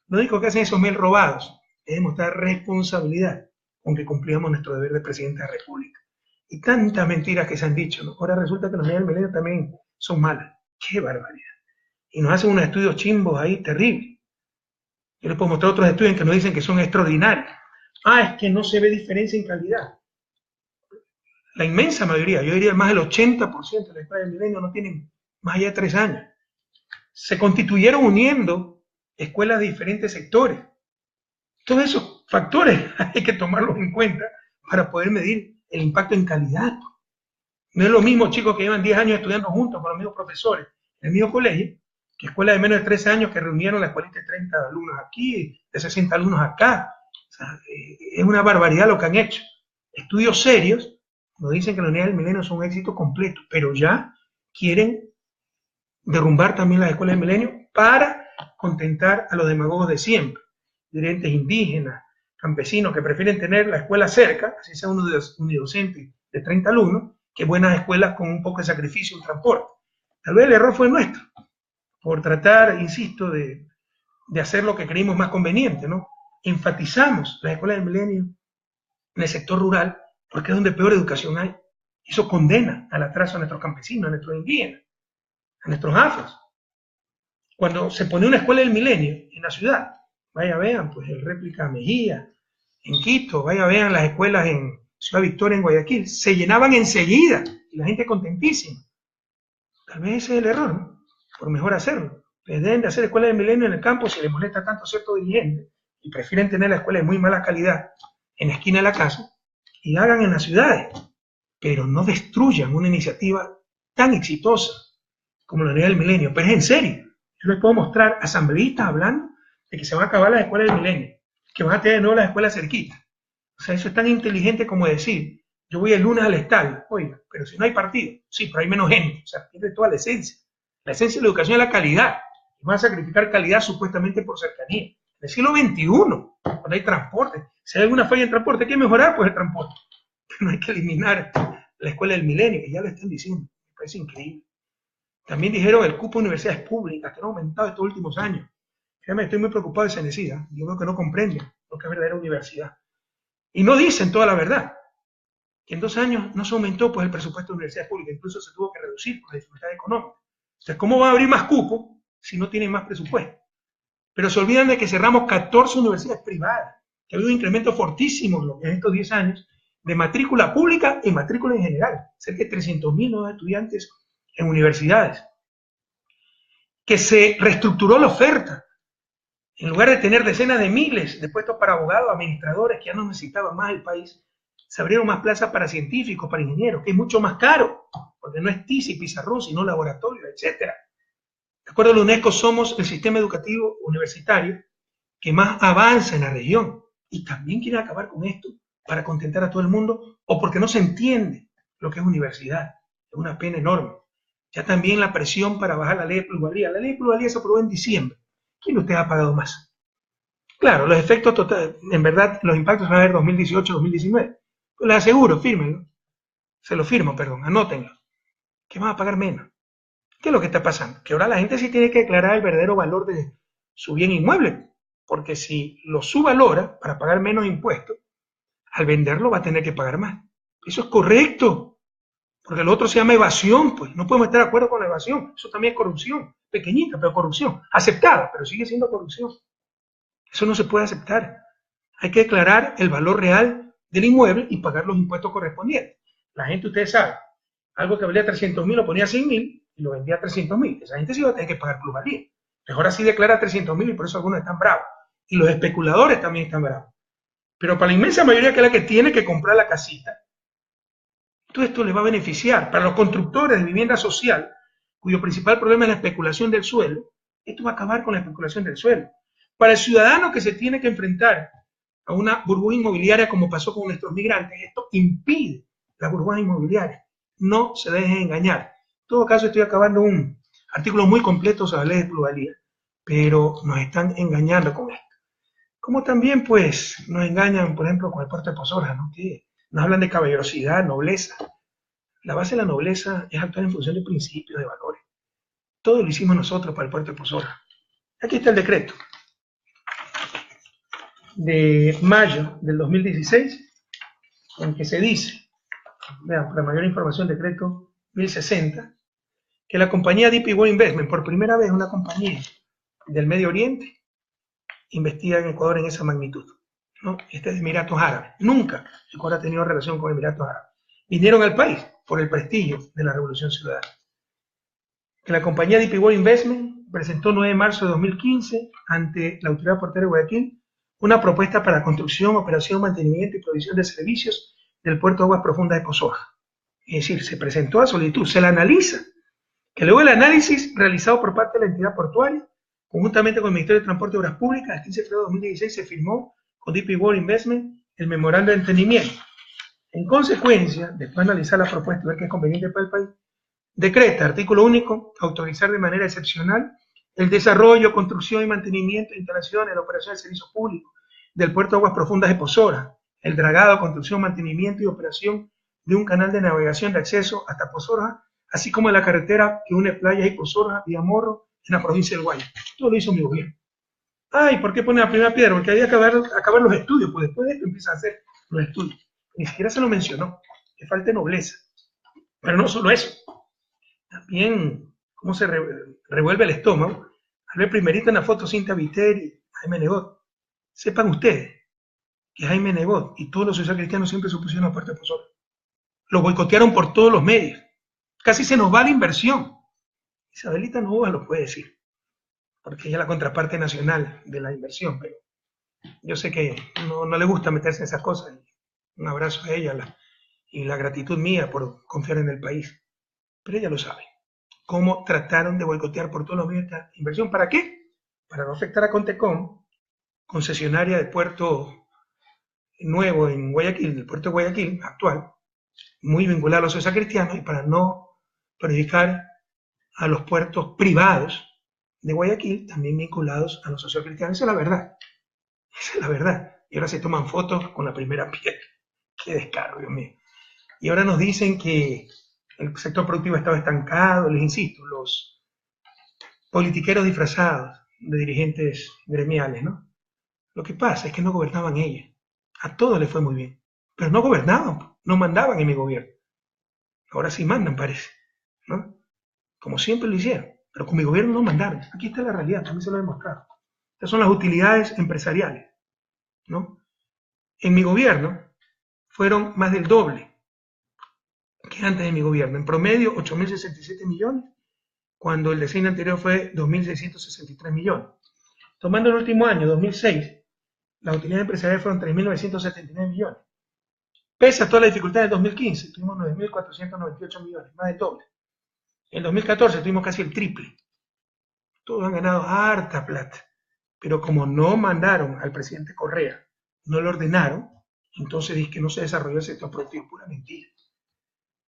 Lo único que hacen esos mails robados es demostrar responsabilidad con que cumplíamos nuestro deber de presidente de la República. Y tantas mentiras que se han dicho, ¿no? Ahora resulta que los medios del milenio también son malas. ¡Qué barbaridad! Y nos hacen unos estudios chimbos ahí terribles. Yo les puedo mostrar otros estudios que nos dicen que son extraordinarios. Ah, es que no se ve diferencia en calidad. La inmensa mayoría, yo diría más del 80% de las escuelas del milenio no tienen más allá de 3 años. Se constituyeron uniendo escuelas de diferentes sectores. Todos esos factores hay que tomarlos en cuenta para poder medir el impacto en calidad. No es lo mismo chicos que llevan 10 años estudiando juntos con los mismos profesores en el mismo colegio, que escuelas de menos de 13 años que reunieron la escuelita de 30 alumnos aquí, de 60 alumnos acá. O sea, es una barbaridad lo que han hecho. Estudios serios nos dicen que la unidad del milenio es un éxito completo, pero ya quieren derrumbar también las escuelas del milenio para contentar a los demagogos de siempre, dirigentes indígenas, campesinos que prefieren tener la escuela cerca, así sea unidocente de 30 alumnos, que buenas escuelas con un poco de sacrificio y un transporte. Tal vez el error fue nuestro, por tratar, insisto, de hacer lo que creímos más conveniente, ¿no? Enfatizamos las escuelas del milenio en el sector rural porque es donde peor educación hay. Eso condena al atraso a nuestros campesinos, a nuestros indígenas, a nuestros afros. Cuando se pone una escuela del milenio en la ciudad, vaya vean, pues el réplica Mejía, en Quito, vaya vean las escuelas en Ciudad Victoria, en Guayaquil, se llenaban enseguida y la gente contentísima. Tal vez ese es el error, ¿no? Por mejor hacerlo. Les deben de hacer escuelas del milenio en el campo si les molesta tanto a ciertos dirigentes y prefieren tener la escuela de muy mala calidad en la esquina de la casa y hagan en las ciudades, pero no destruyan una iniciativa tan exitosa como la unidad del milenio. Pero es en serio. Yo les puedo mostrar asambleístas hablando de que se van a acabar las escuelas del milenio, que van a tener de nuevo las escuelas cerquitas. O sea, eso es tan inteligente como decir, yo voy el lunes al estadio, oiga, pero si no hay partido, sí, pero hay menos gente, o sea, pierde toda la esencia. La esencia de la educación es la calidad. Y van a sacrificar calidad supuestamente por cercanía. En el siglo XXI, cuando hay transporte, si hay alguna falla en transporte, hay que mejorar pues el transporte. Pero no hay que eliminar la escuela del milenio, que ya lo están diciendo, me parece increíble. También dijeron el cupo de universidades públicas, que han aumentado estos últimos años. Fíjame, estoy muy preocupado de Cenecida. Yo creo que no comprenden lo que es verdadera universidad. Y no dicen toda la verdad. Que en 2 años no se aumentó pues, el presupuesto de universidades públicas, incluso se tuvo que reducir por la dificultad económica. Entonces, ¿cómo va a abrir más cupos si no tienen más presupuesto? Pero se olvidan de que cerramos 14 universidades privadas, que ha habido un incremento fortísimo en estos 10 años de matrícula pública y matrícula en general. Cerca de 300.000 nuevos estudiantes en universidades. Que se reestructuró la oferta. En lugar de tener decenas de miles de puestos para abogados, administradores, que ya no necesitaba más el país, se abrieron más plazas para científicos, para ingenieros, que es mucho más caro, porque no es TIC y pizarrón, sino laboratorio, etc. De acuerdo a la UNESCO, somos el sistema educativo universitario que más avanza en la región. Y también quieren acabar con esto para contentar a todo el mundo, o porque no se entiende lo que es universidad. Es una pena enorme. Ya también la presión para bajar la ley de plusvalía. La ley de plusvalía se aprobó en diciembre. ¿Quién de ustedes ha pagado más? Claro, los efectos totales, en verdad, los impactos van a ver 2018-2019. Pues les aseguro, fírmenlo. Se lo firmo, perdón, anótenlo. Que van a pagar menos. ¿Qué es lo que está pasando? Que ahora la gente sí tiene que declarar el verdadero valor de su bien inmueble. Porque si lo subvalora para pagar menos impuestos, al venderlo va a tener que pagar más. Eso es correcto. Porque lo otro se llama evasión, pues. No podemos estar de acuerdo con la evasión. Eso también es corrupción. Pequeñita, pero corrupción. Aceptada, pero sigue siendo corrupción. Eso no se puede aceptar. Hay que declarar el valor real del inmueble y pagar los impuestos correspondientes. La gente, ustedes saben, algo que valía 300.000 lo ponía a 100.000 y lo vendía a 300.000. Esa gente sí va a tener que pagar plusvalía. Mejor así declara 300.000 y por eso algunos están bravos. Y los especuladores también están bravos. Pero para la inmensa mayoría, que es la que tiene que comprar la casita, todo esto les va a beneficiar. Para los constructores de vivienda social, cuyo principal problema es la especulación del suelo, esto va a acabar con la especulación del suelo. Para el ciudadano que se tiene que enfrentar a una burbuja inmobiliaria como pasó con nuestros migrantes, esto impide la burbuja inmobiliaria. No se dejen engañar. En todo caso, estoy acabando un artículo muy completo sobre la ley de plusvalía, pero nos están engañando con esto. Como también, pues, nos engañan, por ejemplo, con el puerto de Pozola, ¿no? Que nos hablan de caballerosidad, nobleza. La base de la nobleza es actuar en función de principios, de valores. Todo lo hicimos nosotros para el puerto de Pozola. Aquí está el decreto de mayo del 2016, en que se dice, vean, para mayor información, decreto 1060, que la compañía DP World Investment, por primera vez una compañía del Medio Oriente, investiga en Ecuador en esa magnitud, ¿no? Este es de Emiratos Árabes. Nunca Ecuador ha tenido relación con Emiratos Árabes. vinieron al país por el prestigio de la Revolución Ciudadana. Que la compañía DP World Investment presentó el 9 de marzo de 2015 ante la Autoridad Portuaria de Guayaquil una propuesta para construcción, operación, mantenimiento y provisión de servicios del puerto de aguas profundas de Pozoja. Es decir, se presentó a solicitud, se la analiza, que luego el análisis realizado por parte de la entidad portuaria, conjuntamente con el Ministerio de Transporte y Obras Públicas, el 15 de febrero de 2016 se firmó con DP World Investment el memorando de entendimiento. En consecuencia, después de analizar la propuesta y ver que es conveniente para el país, decreta, artículo único, autorizar de manera excepcional el desarrollo, construcción y mantenimiento de instalaciones, la operación de servicios públicos del puerto de aguas profundas de Pozoja, el dragado, construcción, mantenimiento y operación de un canal de navegación de acceso hasta Pozoja, así como de la carretera que une Playas y Pozoja vía Morro en la provincia del Guayas. Todo lo hizo mi gobierno. Ay, ¿por qué pone la primera piedra? Porque había que acabar los estudios, pues después de esto empieza a hacer los estudios. Ni siquiera se lo mencionó, que falta nobleza. Pero no solo eso, también cómo se revuelve el estómago al ver primerito en la foto Cinta Viteri y Jaime Nebot. Sepan ustedes que Jaime Nebot y todos los socialcristianos siempre se opusieron a Puerto de Pozoja. Lo boicotearon por todos los medios. Casi se nos va la inversión. Isabelita Novoa lo puede decir, porque ella es la contraparte nacional de la inversión, pero yo sé que no le gusta meterse en esas cosas. Un abrazo a ella y la gratitud mía por confiar en el país. Pero ella lo sabe. Cómo trataron de boicotear por todos los medios esta inversión. ¿Para qué? Para no afectar a Contecom, concesionaria de puerto nuevo en Guayaquil, del puerto de Guayaquil actual, muy vinculado a los socialcristianos, y para no perjudicar a los puertos privados de Guayaquil, también vinculados a los socialcristianos. Esa es la verdad. Esa es la verdad. Y ahora se toman fotos con la primera piedra. Qué descaro, Dios mío. Y ahora nos dicen que el sector productivo estaba estancado. Les insisto, los politiqueros disfrazados de dirigentes gremiales, ¿no? Lo que pasa es que no gobernaban ellos. A todos les fue muy bien. Pero no gobernaban, no mandaban en mi gobierno. Ahora sí mandan, parece, ¿no? Como siempre lo hicieron. Pero con mi gobierno no mandaron. Aquí está la realidad, también se lo he demostrado. Estas son las utilidades empresariales, ¿no? En mi gobierno fueron más del doble que antes de mi gobierno. En promedio, 8.067 millones, cuando el decenio anterior fue 2.663 millones. Tomando el último año, 2006, las utilidades empresariales fueron 3.979 millones. Pese a toda la dificultad del 2015, tuvimos 9.498 millones, más del doble. En 2014 tuvimos casi el triple. Todos han ganado harta plata. Pero como no mandaron al presidente Correa, no lo ordenaron, entonces dice que no se desarrolló el sector productivo. Pura mentira.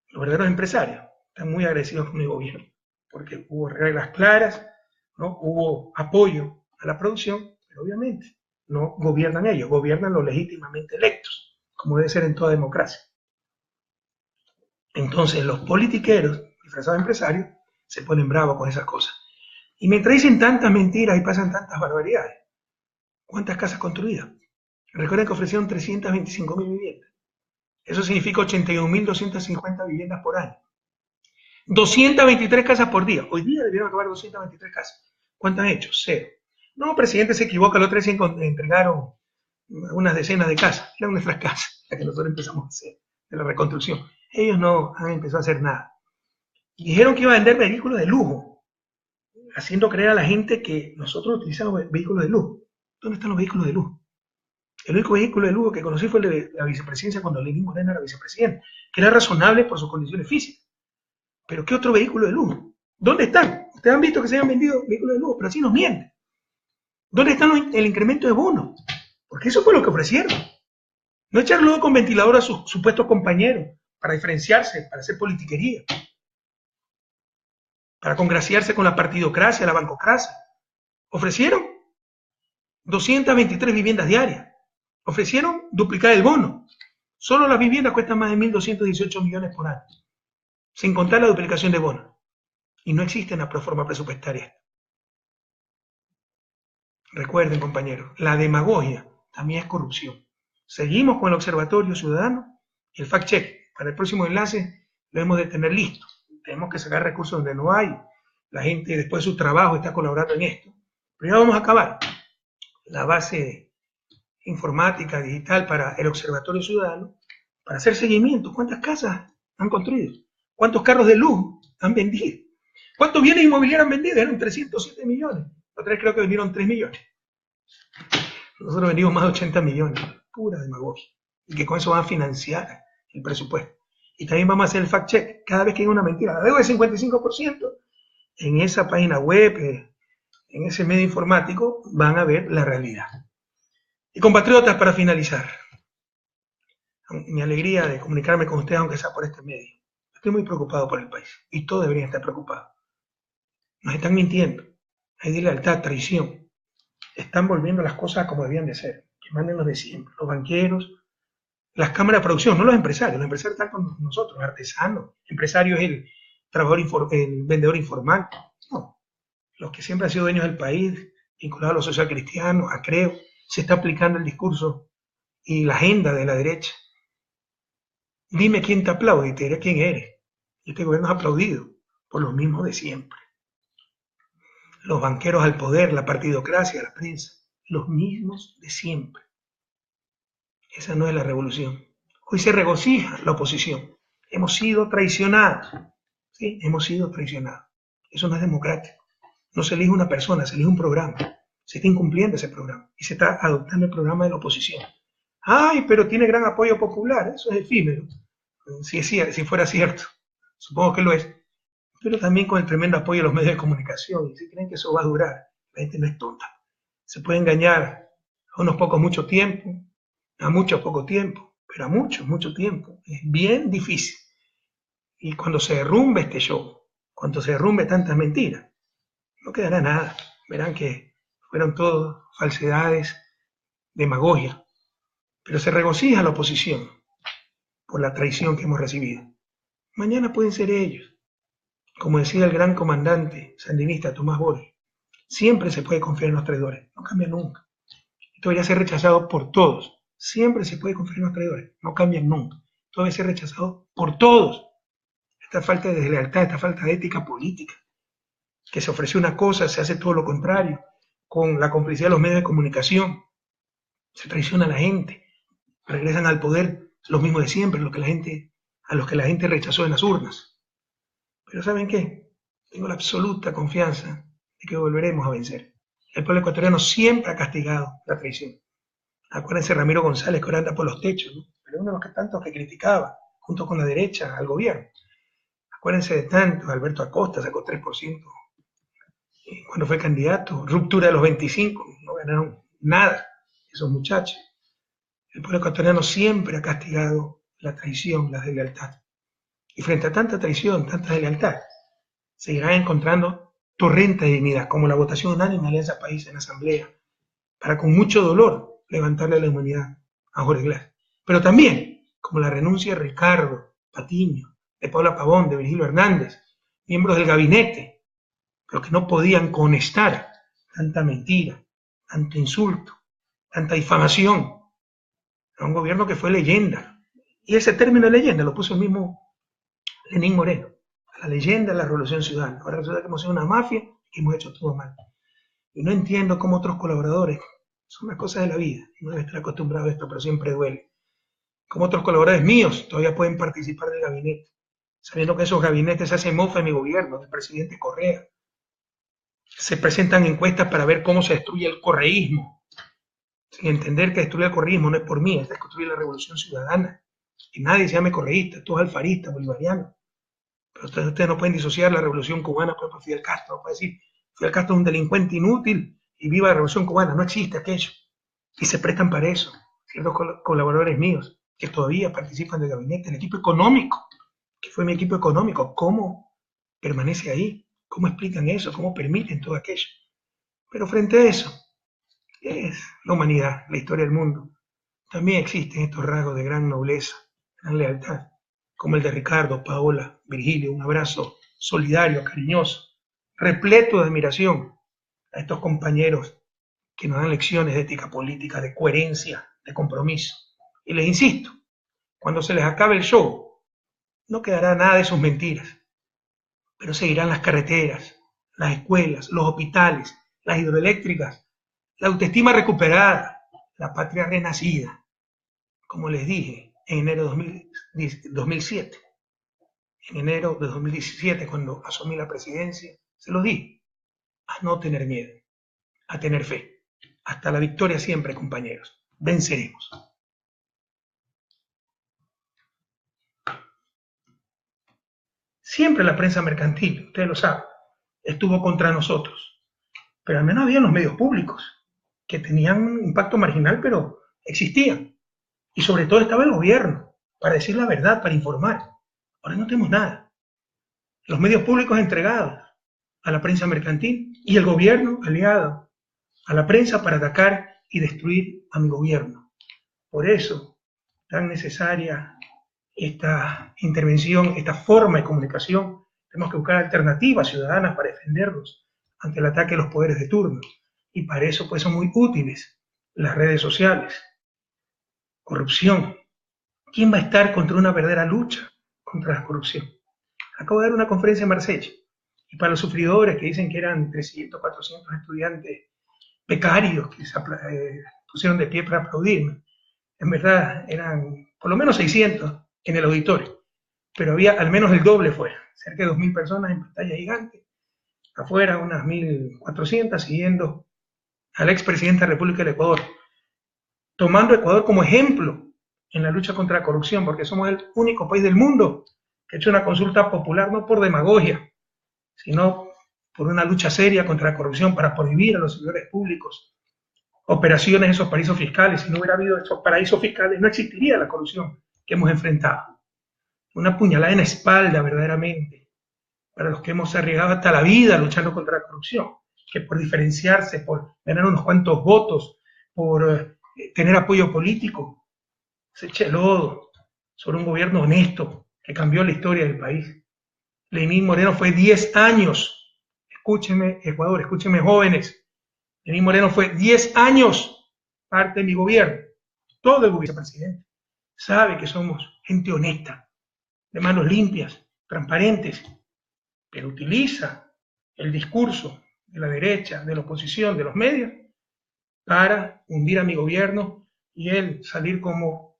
Los verdaderos empresarios están muy agradecidos con el gobierno, porque hubo reglas claras, ¿no? Hubo apoyo a la producción, pero obviamente no gobiernan ellos, gobiernan los legítimamente electos, como debe ser en toda democracia. Entonces los politiqueros, disfrazados de empresarios, se ponen bravos con esas cosas. Y mientras dicen tantas mentiras y pasan tantas barbaridades, ¿cuántas casas construidas? Recuerden que ofrecieron 325.000 viviendas. Eso significa 81.250 viviendas por año. 223 casas por día. Hoy día debieron acabar 223 casas. ¿Cuántas han hecho? Cero. No, presidente se equivoca, el otro día entregaron unas decenas de casas. Eran nuestras casas, las que nosotros empezamos a hacer, de la reconstrucción. Ellos no han empezado a hacer nada. Y dijeron que iba a vender vehículos de lujo, haciendo creer a la gente que nosotros utilizamos vehículos de lujo. ¿Dónde están los vehículos de lujo? El único vehículo de lujo que conocí fue el de la vicepresidencia cuando Lenín Moreno era vicepresidente, que era razonable por sus condiciones físicas. ¿Pero qué otro vehículo de lujo? ¿Dónde están? Ustedes han visto que se hayan vendido vehículos de lujo, pero así nos mienten. ¿Dónde está el incremento de bonos? Porque eso fue lo que ofrecieron. No echar luego con ventilador a sus supuestos compañeros para diferenciarse, para hacer politiquería, para congraciarse con la partidocracia, la bancocracia. Ofrecieron 223 viviendas diarias. Ofrecieron duplicar el bono. Solo las viviendas cuestan más de 1.218 millones por año, sin contar la duplicación de bonos. Y no existe una proforma presupuestaria. Recuerden, compañeros, la demagogia también es corrupción. Seguimos con el Observatorio Ciudadano y el fact-check. Para el próximo enlace lo hemos de tener listo. Tenemos que sacar recursos donde no hay. La gente después de su trabajo está colaborando en esto. Pero ya vamos a acabar. La base informática, digital para el Observatorio Ciudadano, para hacer seguimiento. ¿Cuántas casas han construido? ¿Cuántos carros de luz han vendido? ¿Cuántos bienes inmobiliarios han vendido? Eran 307 millones. La otra vez creo que vendieron 3 millones. Nosotros vendimos más de 80 millones. Pura demagogia. Y que con eso van a financiar el presupuesto. Y también vamos a hacer el fact check. Cada vez que hay una mentira, la deuda es 55%, en esa página web, en ese medio informático, van a ver la realidad. Y compatriotas, para finalizar, mi alegría de comunicarme con ustedes, aunque sea por este medio. Estoy muy preocupado por el país. Y todos deberían estar preocupados. Nos están mintiendo. Hay deslealtad, traición. Están volviendo las cosas como debían de ser. Que manden los de siempre. Los banqueros, las cámaras de producción, no los empresarios. Los empresarios están con nosotros, artesanos. El empresario es el trabajador, el vendedor informal. No. Los que siempre han sido dueños del país, vinculados a los social cristianos, a Creo, se está aplicando el discurso y la agenda de la derecha. Dime quién te aplaude y te diré quién eres. Este gobierno es aplaudido por los mismos de siempre. Los banqueros al poder, la partidocracia, la prensa, los mismos de siempre. Esa no es la revolución. Hoy se regocija la oposición. Hemos sido traicionados. ¿Sí? Hemos sido traicionados. Eso no es democrático. No se elige una persona, se elige un programa. Se está incumpliendo ese programa y se está adoptando el programa de la oposición. Ay, pero tiene gran apoyo popular. Eso es efímero. Si fuera cierto. Supongo que lo es. Pero también con el tremendo apoyo de los medios de comunicación. Y si creen que eso va a durar, la gente no es tonta. Se puede engañar a unos pocos mucho tiempo, a muchos poco tiempo, pero a mucho, mucho tiempo. Es bien difícil. Y cuando se derrumbe este show, cuando se derrumbe tantas mentiras, no quedará nada. Verán que fueron todo falsedades, demagogia. Pero se regocija la oposición por la traición que hemos recibido. Mañana pueden ser ellos. Como decía el gran comandante sandinista Tomás Borges, siempre se puede confiar en los traidores, no cambia nunca. Esto debería ser rechazado por todos. Siempre se puede confiar en los traidores, no cambian nunca. Esto debe ser rechazado por todos. Esta falta de deslealtad, esta falta de ética política, que se ofrece una cosa, se hace todo lo contrario, con la complicidad de los medios de comunicación, se traiciona a la gente, regresan al poder los mismos de siempre, a los que la gente rechazó en las urnas. Pero ¿saben qué? Tengo la absoluta confianza de que volveremos a vencer. El pueblo ecuatoriano siempre ha castigado la traición. Acuérdense Ramiro González, que ahora anda por los techos, ¿no? Pero uno de los tantos que criticaba, junto con la derecha, al gobierno. Acuérdense de tantos, Alberto Acosta sacó 3% cuando fue candidato, ruptura de los 25, no ganaron nada esos muchachos. El pueblo ecuatoriano siempre ha castigado la traición, la deslealtad. Y frente a tanta traición, tanta deslealtad, seguirán encontrando torrentes de dignidad, como la votación unánime de Alianza País en la Asamblea, para con mucho dolor levantarle la inmunidad a Jorge Glass. Pero también, como la renuncia de Ricardo Patiño, de Paula Pavón, de Virgilio Hernández, miembros del gabinete, pero que no podían conectar tanta mentira, tanto insulto, tanta difamación a un gobierno que fue leyenda. Y ese término de leyenda lo puso el mismo Lenín Moreno, a la leyenda de la Revolución Ciudadana. Ahora resulta que hemos sido una mafia y que hemos hecho todo mal. Y no entiendo cómo otros colaboradores, son las cosas de la vida, no debe estar acostumbrado a esto, pero siempre duele. Como otros colaboradores míos todavía pueden participar del gabinete, sabiendo que esos gabinetes se hacen mofa en mi gobierno, del presidente Correa. Se presentan encuestas para ver cómo se destruye el correísmo, sin entender que destruir el correísmo no es por mí, es destruir la Revolución Ciudadana. Que nadie se llame correísta, todos alfaristas, bolivarianos. Pero ustedes no pueden disociar la Revolución Cubana por Fidel Castro. No pueden decir, Fidel Castro es un delincuente inútil y viva la Revolución Cubana. No existe aquello. Y se prestan para eso. Ciertos colaboradores míos que todavía participan del gabinete, el equipo económico, que fue mi equipo económico, ¿cómo permanece ahí? ¿Cómo explican eso? ¿Cómo permiten todo aquello? Pero frente a eso, es la humanidad, la historia del mundo. También existen estos rasgos de gran nobleza, gran lealtad, como el de Ricardo, Paola, Virgilio. Un abrazo solidario, cariñoso, repleto de admiración a estos compañeros que nos dan lecciones de ética política, de coherencia, de compromiso. Y les insisto, cuando se les acabe el show, no quedará nada de sus mentiras, pero seguirán las carreteras, las escuelas, los hospitales, las hidroeléctricas, la autoestima recuperada, la patria renacida, como les dije en enero de 2007. en enero de 2017, cuando asumí la presidencia, se lo di, a no tener miedo, a tener fe. Hasta la victoria siempre, compañeros. Venceremos. Siempre la prensa mercantil, ustedes lo saben, estuvo contra nosotros, pero al menos había los medios públicos, que tenían un impacto marginal, pero existían. Y sobre todo estaba el gobierno, para decir la verdad, para informar. Ahora no tenemos nada. Los medios públicos entregados a la prensa mercantil y el gobierno aliado a la prensa para atacar y destruir a mi gobierno. Por eso, tan necesaria esta intervención, esta forma de comunicación. Tenemos que buscar alternativas ciudadanas para defendernos ante el ataque de los poderes de turno. Y para eso pues son muy útiles las redes sociales. Corrupción. ¿Quién va a estar contra una verdadera lucha contra la corrupción? Acabo de dar una conferencia en Marsella. Y para los sufridores que dicen que eran 300, 400 estudiantes becarios que se pusieron de pie para aplaudirme, en verdad eran por lo menos 600 en el auditorio, pero había al menos el doble fuera, cerca de 2.000 personas en pantalla gigante, afuera unas 1.400 siguiendo al expresidente de la República del Ecuador, tomando a Ecuador como ejemplo en la lucha contra la corrupción, porque somos el único país del mundo que ha hecho una consulta popular no por demagogia, sino por una lucha seria contra la corrupción para prohibir a los servidores públicos operaciones en esos paraísos fiscales. Si no hubiera habido esos paraísos fiscales, no existiría la corrupción que hemos enfrentado. Una puñalada en la espalda, verdaderamente, para los que hemos arriesgado hasta la vida luchando contra la corrupción, que por diferenciarse, por ganar unos cuantos votos, por tener apoyo político, se eche lodo sobre un gobierno honesto que cambió la historia del país. Lenín Moreno fue 10 años, escúchenme Ecuador, escúchenme jóvenes, Lenín Moreno fue 10 años parte de mi gobierno. Todo el vicepresidente sabe que somos gente honesta, de manos limpias, transparentes, pero utiliza el discurso de la derecha, de la oposición, de los medios, para hundir a mi gobierno y él salir como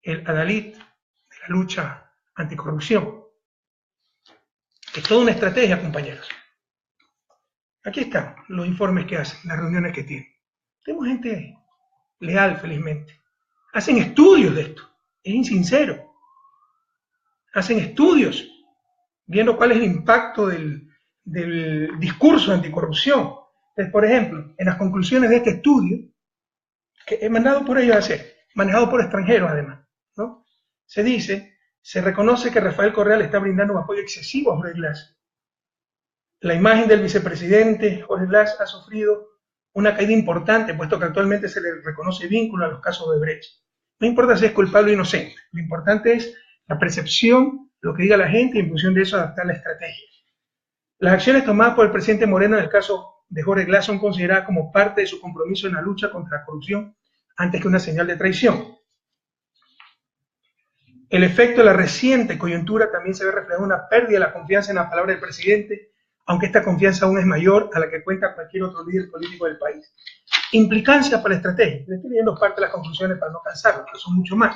el adalid de la lucha anticorrupción. Es toda una estrategia, compañeros. Aquí están los informes que hacen, las reuniones que tienen. Tenemos gente leal, felizmente. Hacen estudios de esto. Es insincero. Hacen estudios viendo cuál es el impacto del discurso anticorrupción. Entonces, por ejemplo, en las conclusiones de este estudio, que he mandado por ellos a hacer, manejado por extranjeros además, ¿no? Se dice, se reconoce que Rafael Correa le está brindando un apoyo excesivo a Jorge Glass. La imagen del vicepresidente Jorge Glass ha sufrido una caída importante, puesto que actualmente se le reconoce vínculo a los casos de Brecht. No importa si es culpable o inocente, lo importante es la percepción, lo que diga la gente y en función de eso adaptar la estrategia. Las acciones tomadas por el presidente Moreno en el caso de Jorge Glass son consideradas como parte de su compromiso en la lucha contra la corrupción antes que una señal de traición. El efecto de la reciente coyuntura también se ve reflejado en una pérdida de la confianza en la palabra del presidente, aunque esta confianza aún es mayor a la que cuenta cualquier otro líder político del país. Implicancia para la estrategia. Le estoy leyendo parte de las conclusiones para no cansarlos, pero son mucho más.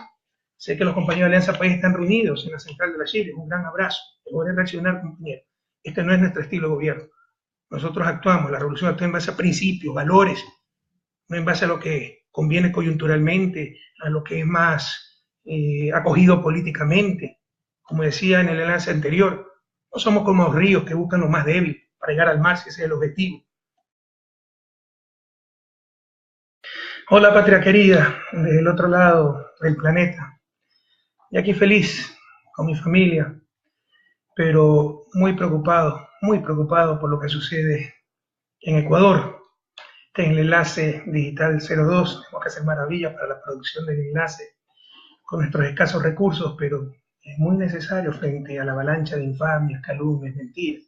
Sé que los compañeros de Alianza País están reunidos en la central de la Chile. Un gran abrazo. Voy a reaccionar, compañeros. Este no es nuestro estilo de gobierno. Nosotros actuamos, la revolución actúa en base a principios, valores, no en base a lo que conviene coyunturalmente, a lo que es más acogido políticamente. Como decía en el enlace anterior, no somos como los ríos que buscan lo más débil para llegar al mar si ese es el objetivo. Hola patria querida, desde el otro lado del planeta. Y aquí feliz con mi familia, pero muy preocupado por lo que sucede en Ecuador. Este es el enlace digital 02, tenemos que hacer maravillas para la producción del enlace con nuestros escasos recursos, pero es muy necesario frente a la avalancha de infamias, calumnias, mentiras.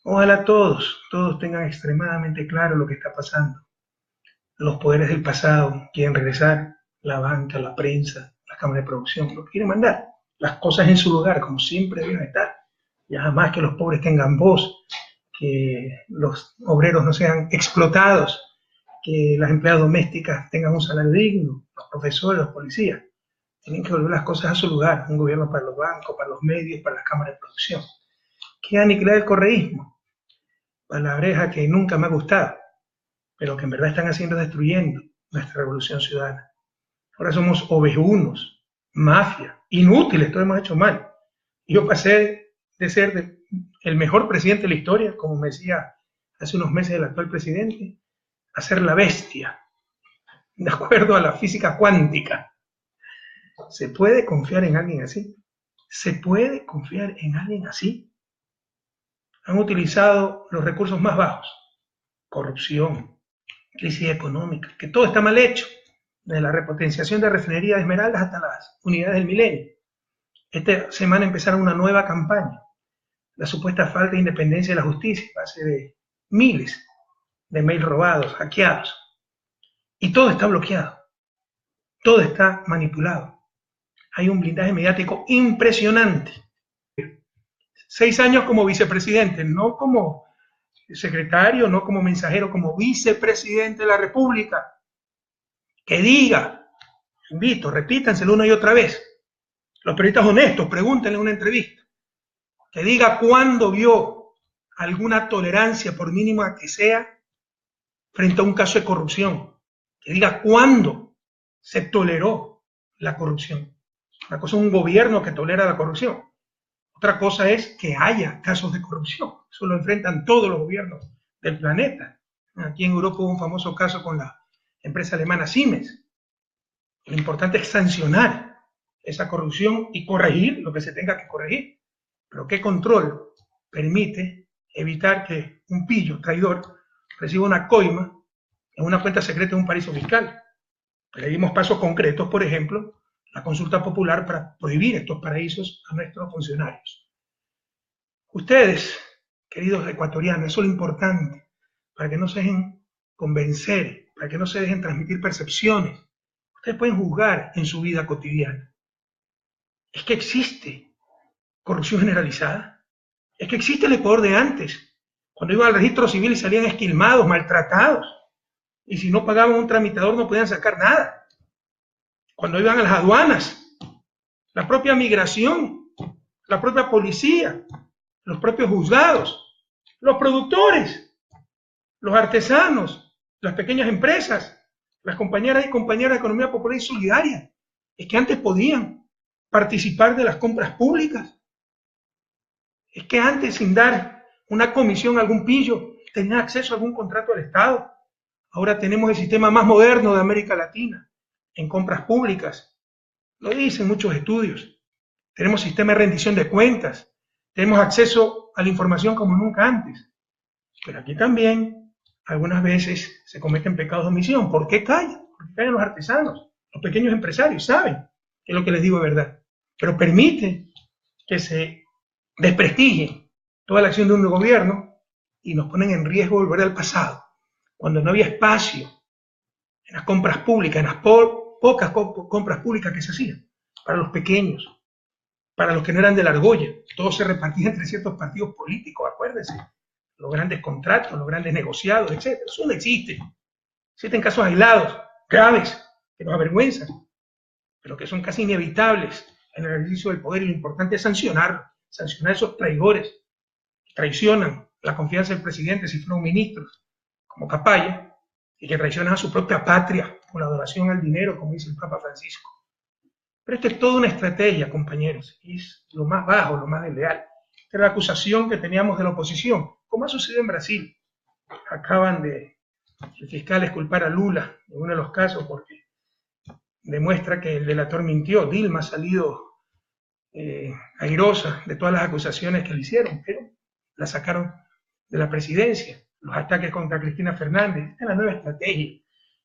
Ojalá todos tengan extremadamente claro lo que está pasando. Los poderes del pasado quieren regresar, la banca, la prensa, la cámara de producción, lo quieren mandar. Las cosas en su lugar, como siempre deben estar. Ya jamás que los pobres tengan voz, que los obreros no sean explotados, que las empleadas domésticas tengan un salario digno, los profesores, los policías. Tienen que volver las cosas a su lugar. Un gobierno para los bancos, para los medios, para las cámaras de producción. Que aniquilar el correísmo. Palabreja que nunca me ha gustado, pero que en verdad están haciendo destruyendo nuestra revolución ciudadana. Ahora somos ovejunos, mafia, inútiles, todo hemos hecho mal. Yo pasé de ser el mejor presidente de la historia, como me decía hace unos meses el actual presidente, a ser la bestia, de acuerdo a la física cuántica. ¿Se puede confiar en alguien así? ¿Se puede confiar en alguien así? Han utilizado los recursos más bajos, corrupción, crisis económica, que todo está mal hecho, desde la repotenciación de refinería de Esmeraldas hasta las unidades del milenio. Esta semana empezaron una nueva campaña, la supuesta falta de independencia de la justicia, a base de miles de mails robados, hackeados, y todo está bloqueado, todo está manipulado. Hay un blindaje mediático impresionante. 6 años como vicepresidente, no como secretario, no como mensajero, como vicepresidente de la República. Que diga, invito, repítanselo una y otra vez. Los periodistas honestos, pregúntenle en una entrevista. Que diga cuándo vio alguna tolerancia, por mínima que sea, frente a un caso de corrupción. Que diga cuándo se toleró la corrupción. Una cosa es un gobierno que tolera la corrupción. Otra cosa es que haya casos de corrupción. Eso lo enfrentan todos los gobiernos del planeta. Aquí en Europa hubo un famoso caso con la empresa alemana Siemens. Lo importante es sancionar esa corrupción y corregir lo que se tenga que corregir. Pero ¿qué control permite evitar que un pillo traidor reciba una coima en una cuenta secreta de un paraíso fiscal? Le dimos pasos concretos, por ejemplo, la consulta popular para prohibir estos paraísos a nuestros funcionarios. Ustedes, queridos ecuatorianos, eso es lo importante, para que no se dejen convencer, para que no se dejen transmitir percepciones. Ustedes pueden juzgar en su vida cotidiana. Es que existe corrupción generalizada. Es que existe el Ecuador de antes, cuando iban al registro civil y salían esquilmados, maltratados. Y si no pagaban un tramitador no podían sacar nada. Cuando iban a las aduanas, la propia migración, la propia policía, los propios juzgados, los productores, los artesanos, las pequeñas empresas, las compañeras y compañeras de economía popular y solidaria, es que antes podían participar de las compras públicas. Es que antes, sin dar una comisión a algún pillo, tenían acceso a algún contrato del Estado. Ahora tenemos el sistema más moderno de América Latina en compras públicas. Lo dicen muchos estudios. Tenemos sistema de rendición de cuentas. Tenemos acceso a la información como nunca antes. Pero aquí también algunas veces se cometen pecados de omisión. ¿Por qué callan? Porque callan los artesanos, los pequeños empresarios, saben que lo que les digo es verdad. Pero permiten que se desprestigie toda la acción de un gobierno y nos ponen en riesgo de volver al pasado, cuando no había espacio en las compras públicas, en las pocas compras públicas que se hacían, para los pequeños, para los que no eran de la argolla. Todo se repartía entre ciertos partidos políticos, acuérdense. Los grandes contratos, los grandes negociados, etc. Eso no existe. Existen casos aislados, graves, que nos avergüenzan, pero que son casi inevitables en el ejercicio del poder, y lo importante es sancionar a esos traidores que traicionan la confianza del presidente si fueron ministros, como Capaya, y que traicionan a su propia patria con la adoración al dinero, como dice el Papa Francisco. Pero esto es toda una estrategia, compañeros, y es lo más bajo, lo más desleal. Esta es la acusación que teníamos de la oposición, como ha sucedido en Brasil. Acaban de el fiscal culpar a Lula en uno de los casos porque demuestra que el delator mintió. Dilma ha salido airosa de todas las acusaciones que le hicieron, pero la sacaron de la presidencia. Los ataques contra Cristina Fernández, esta es la nueva estrategia.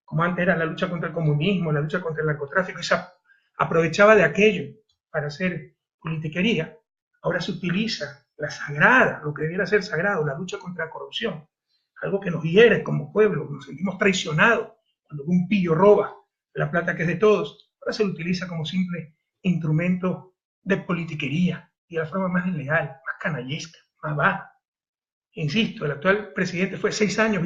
Como antes era la lucha contra el comunismo, la lucha contra el narcotráfico, esa aprovechaba de aquello para hacer politiquería. Ahora se utiliza la sagrada, lo que debiera ser sagrado, la lucha contra la corrupción, algo que nos hiere como pueblo, nos sentimos traicionados cuando un pillo roba la plata que es de todos. Ahora se lo utiliza como simple instrumento de politiquería y de la forma más desleal, más canallesca, más baja. Insisto, el actual presidente fue 6 años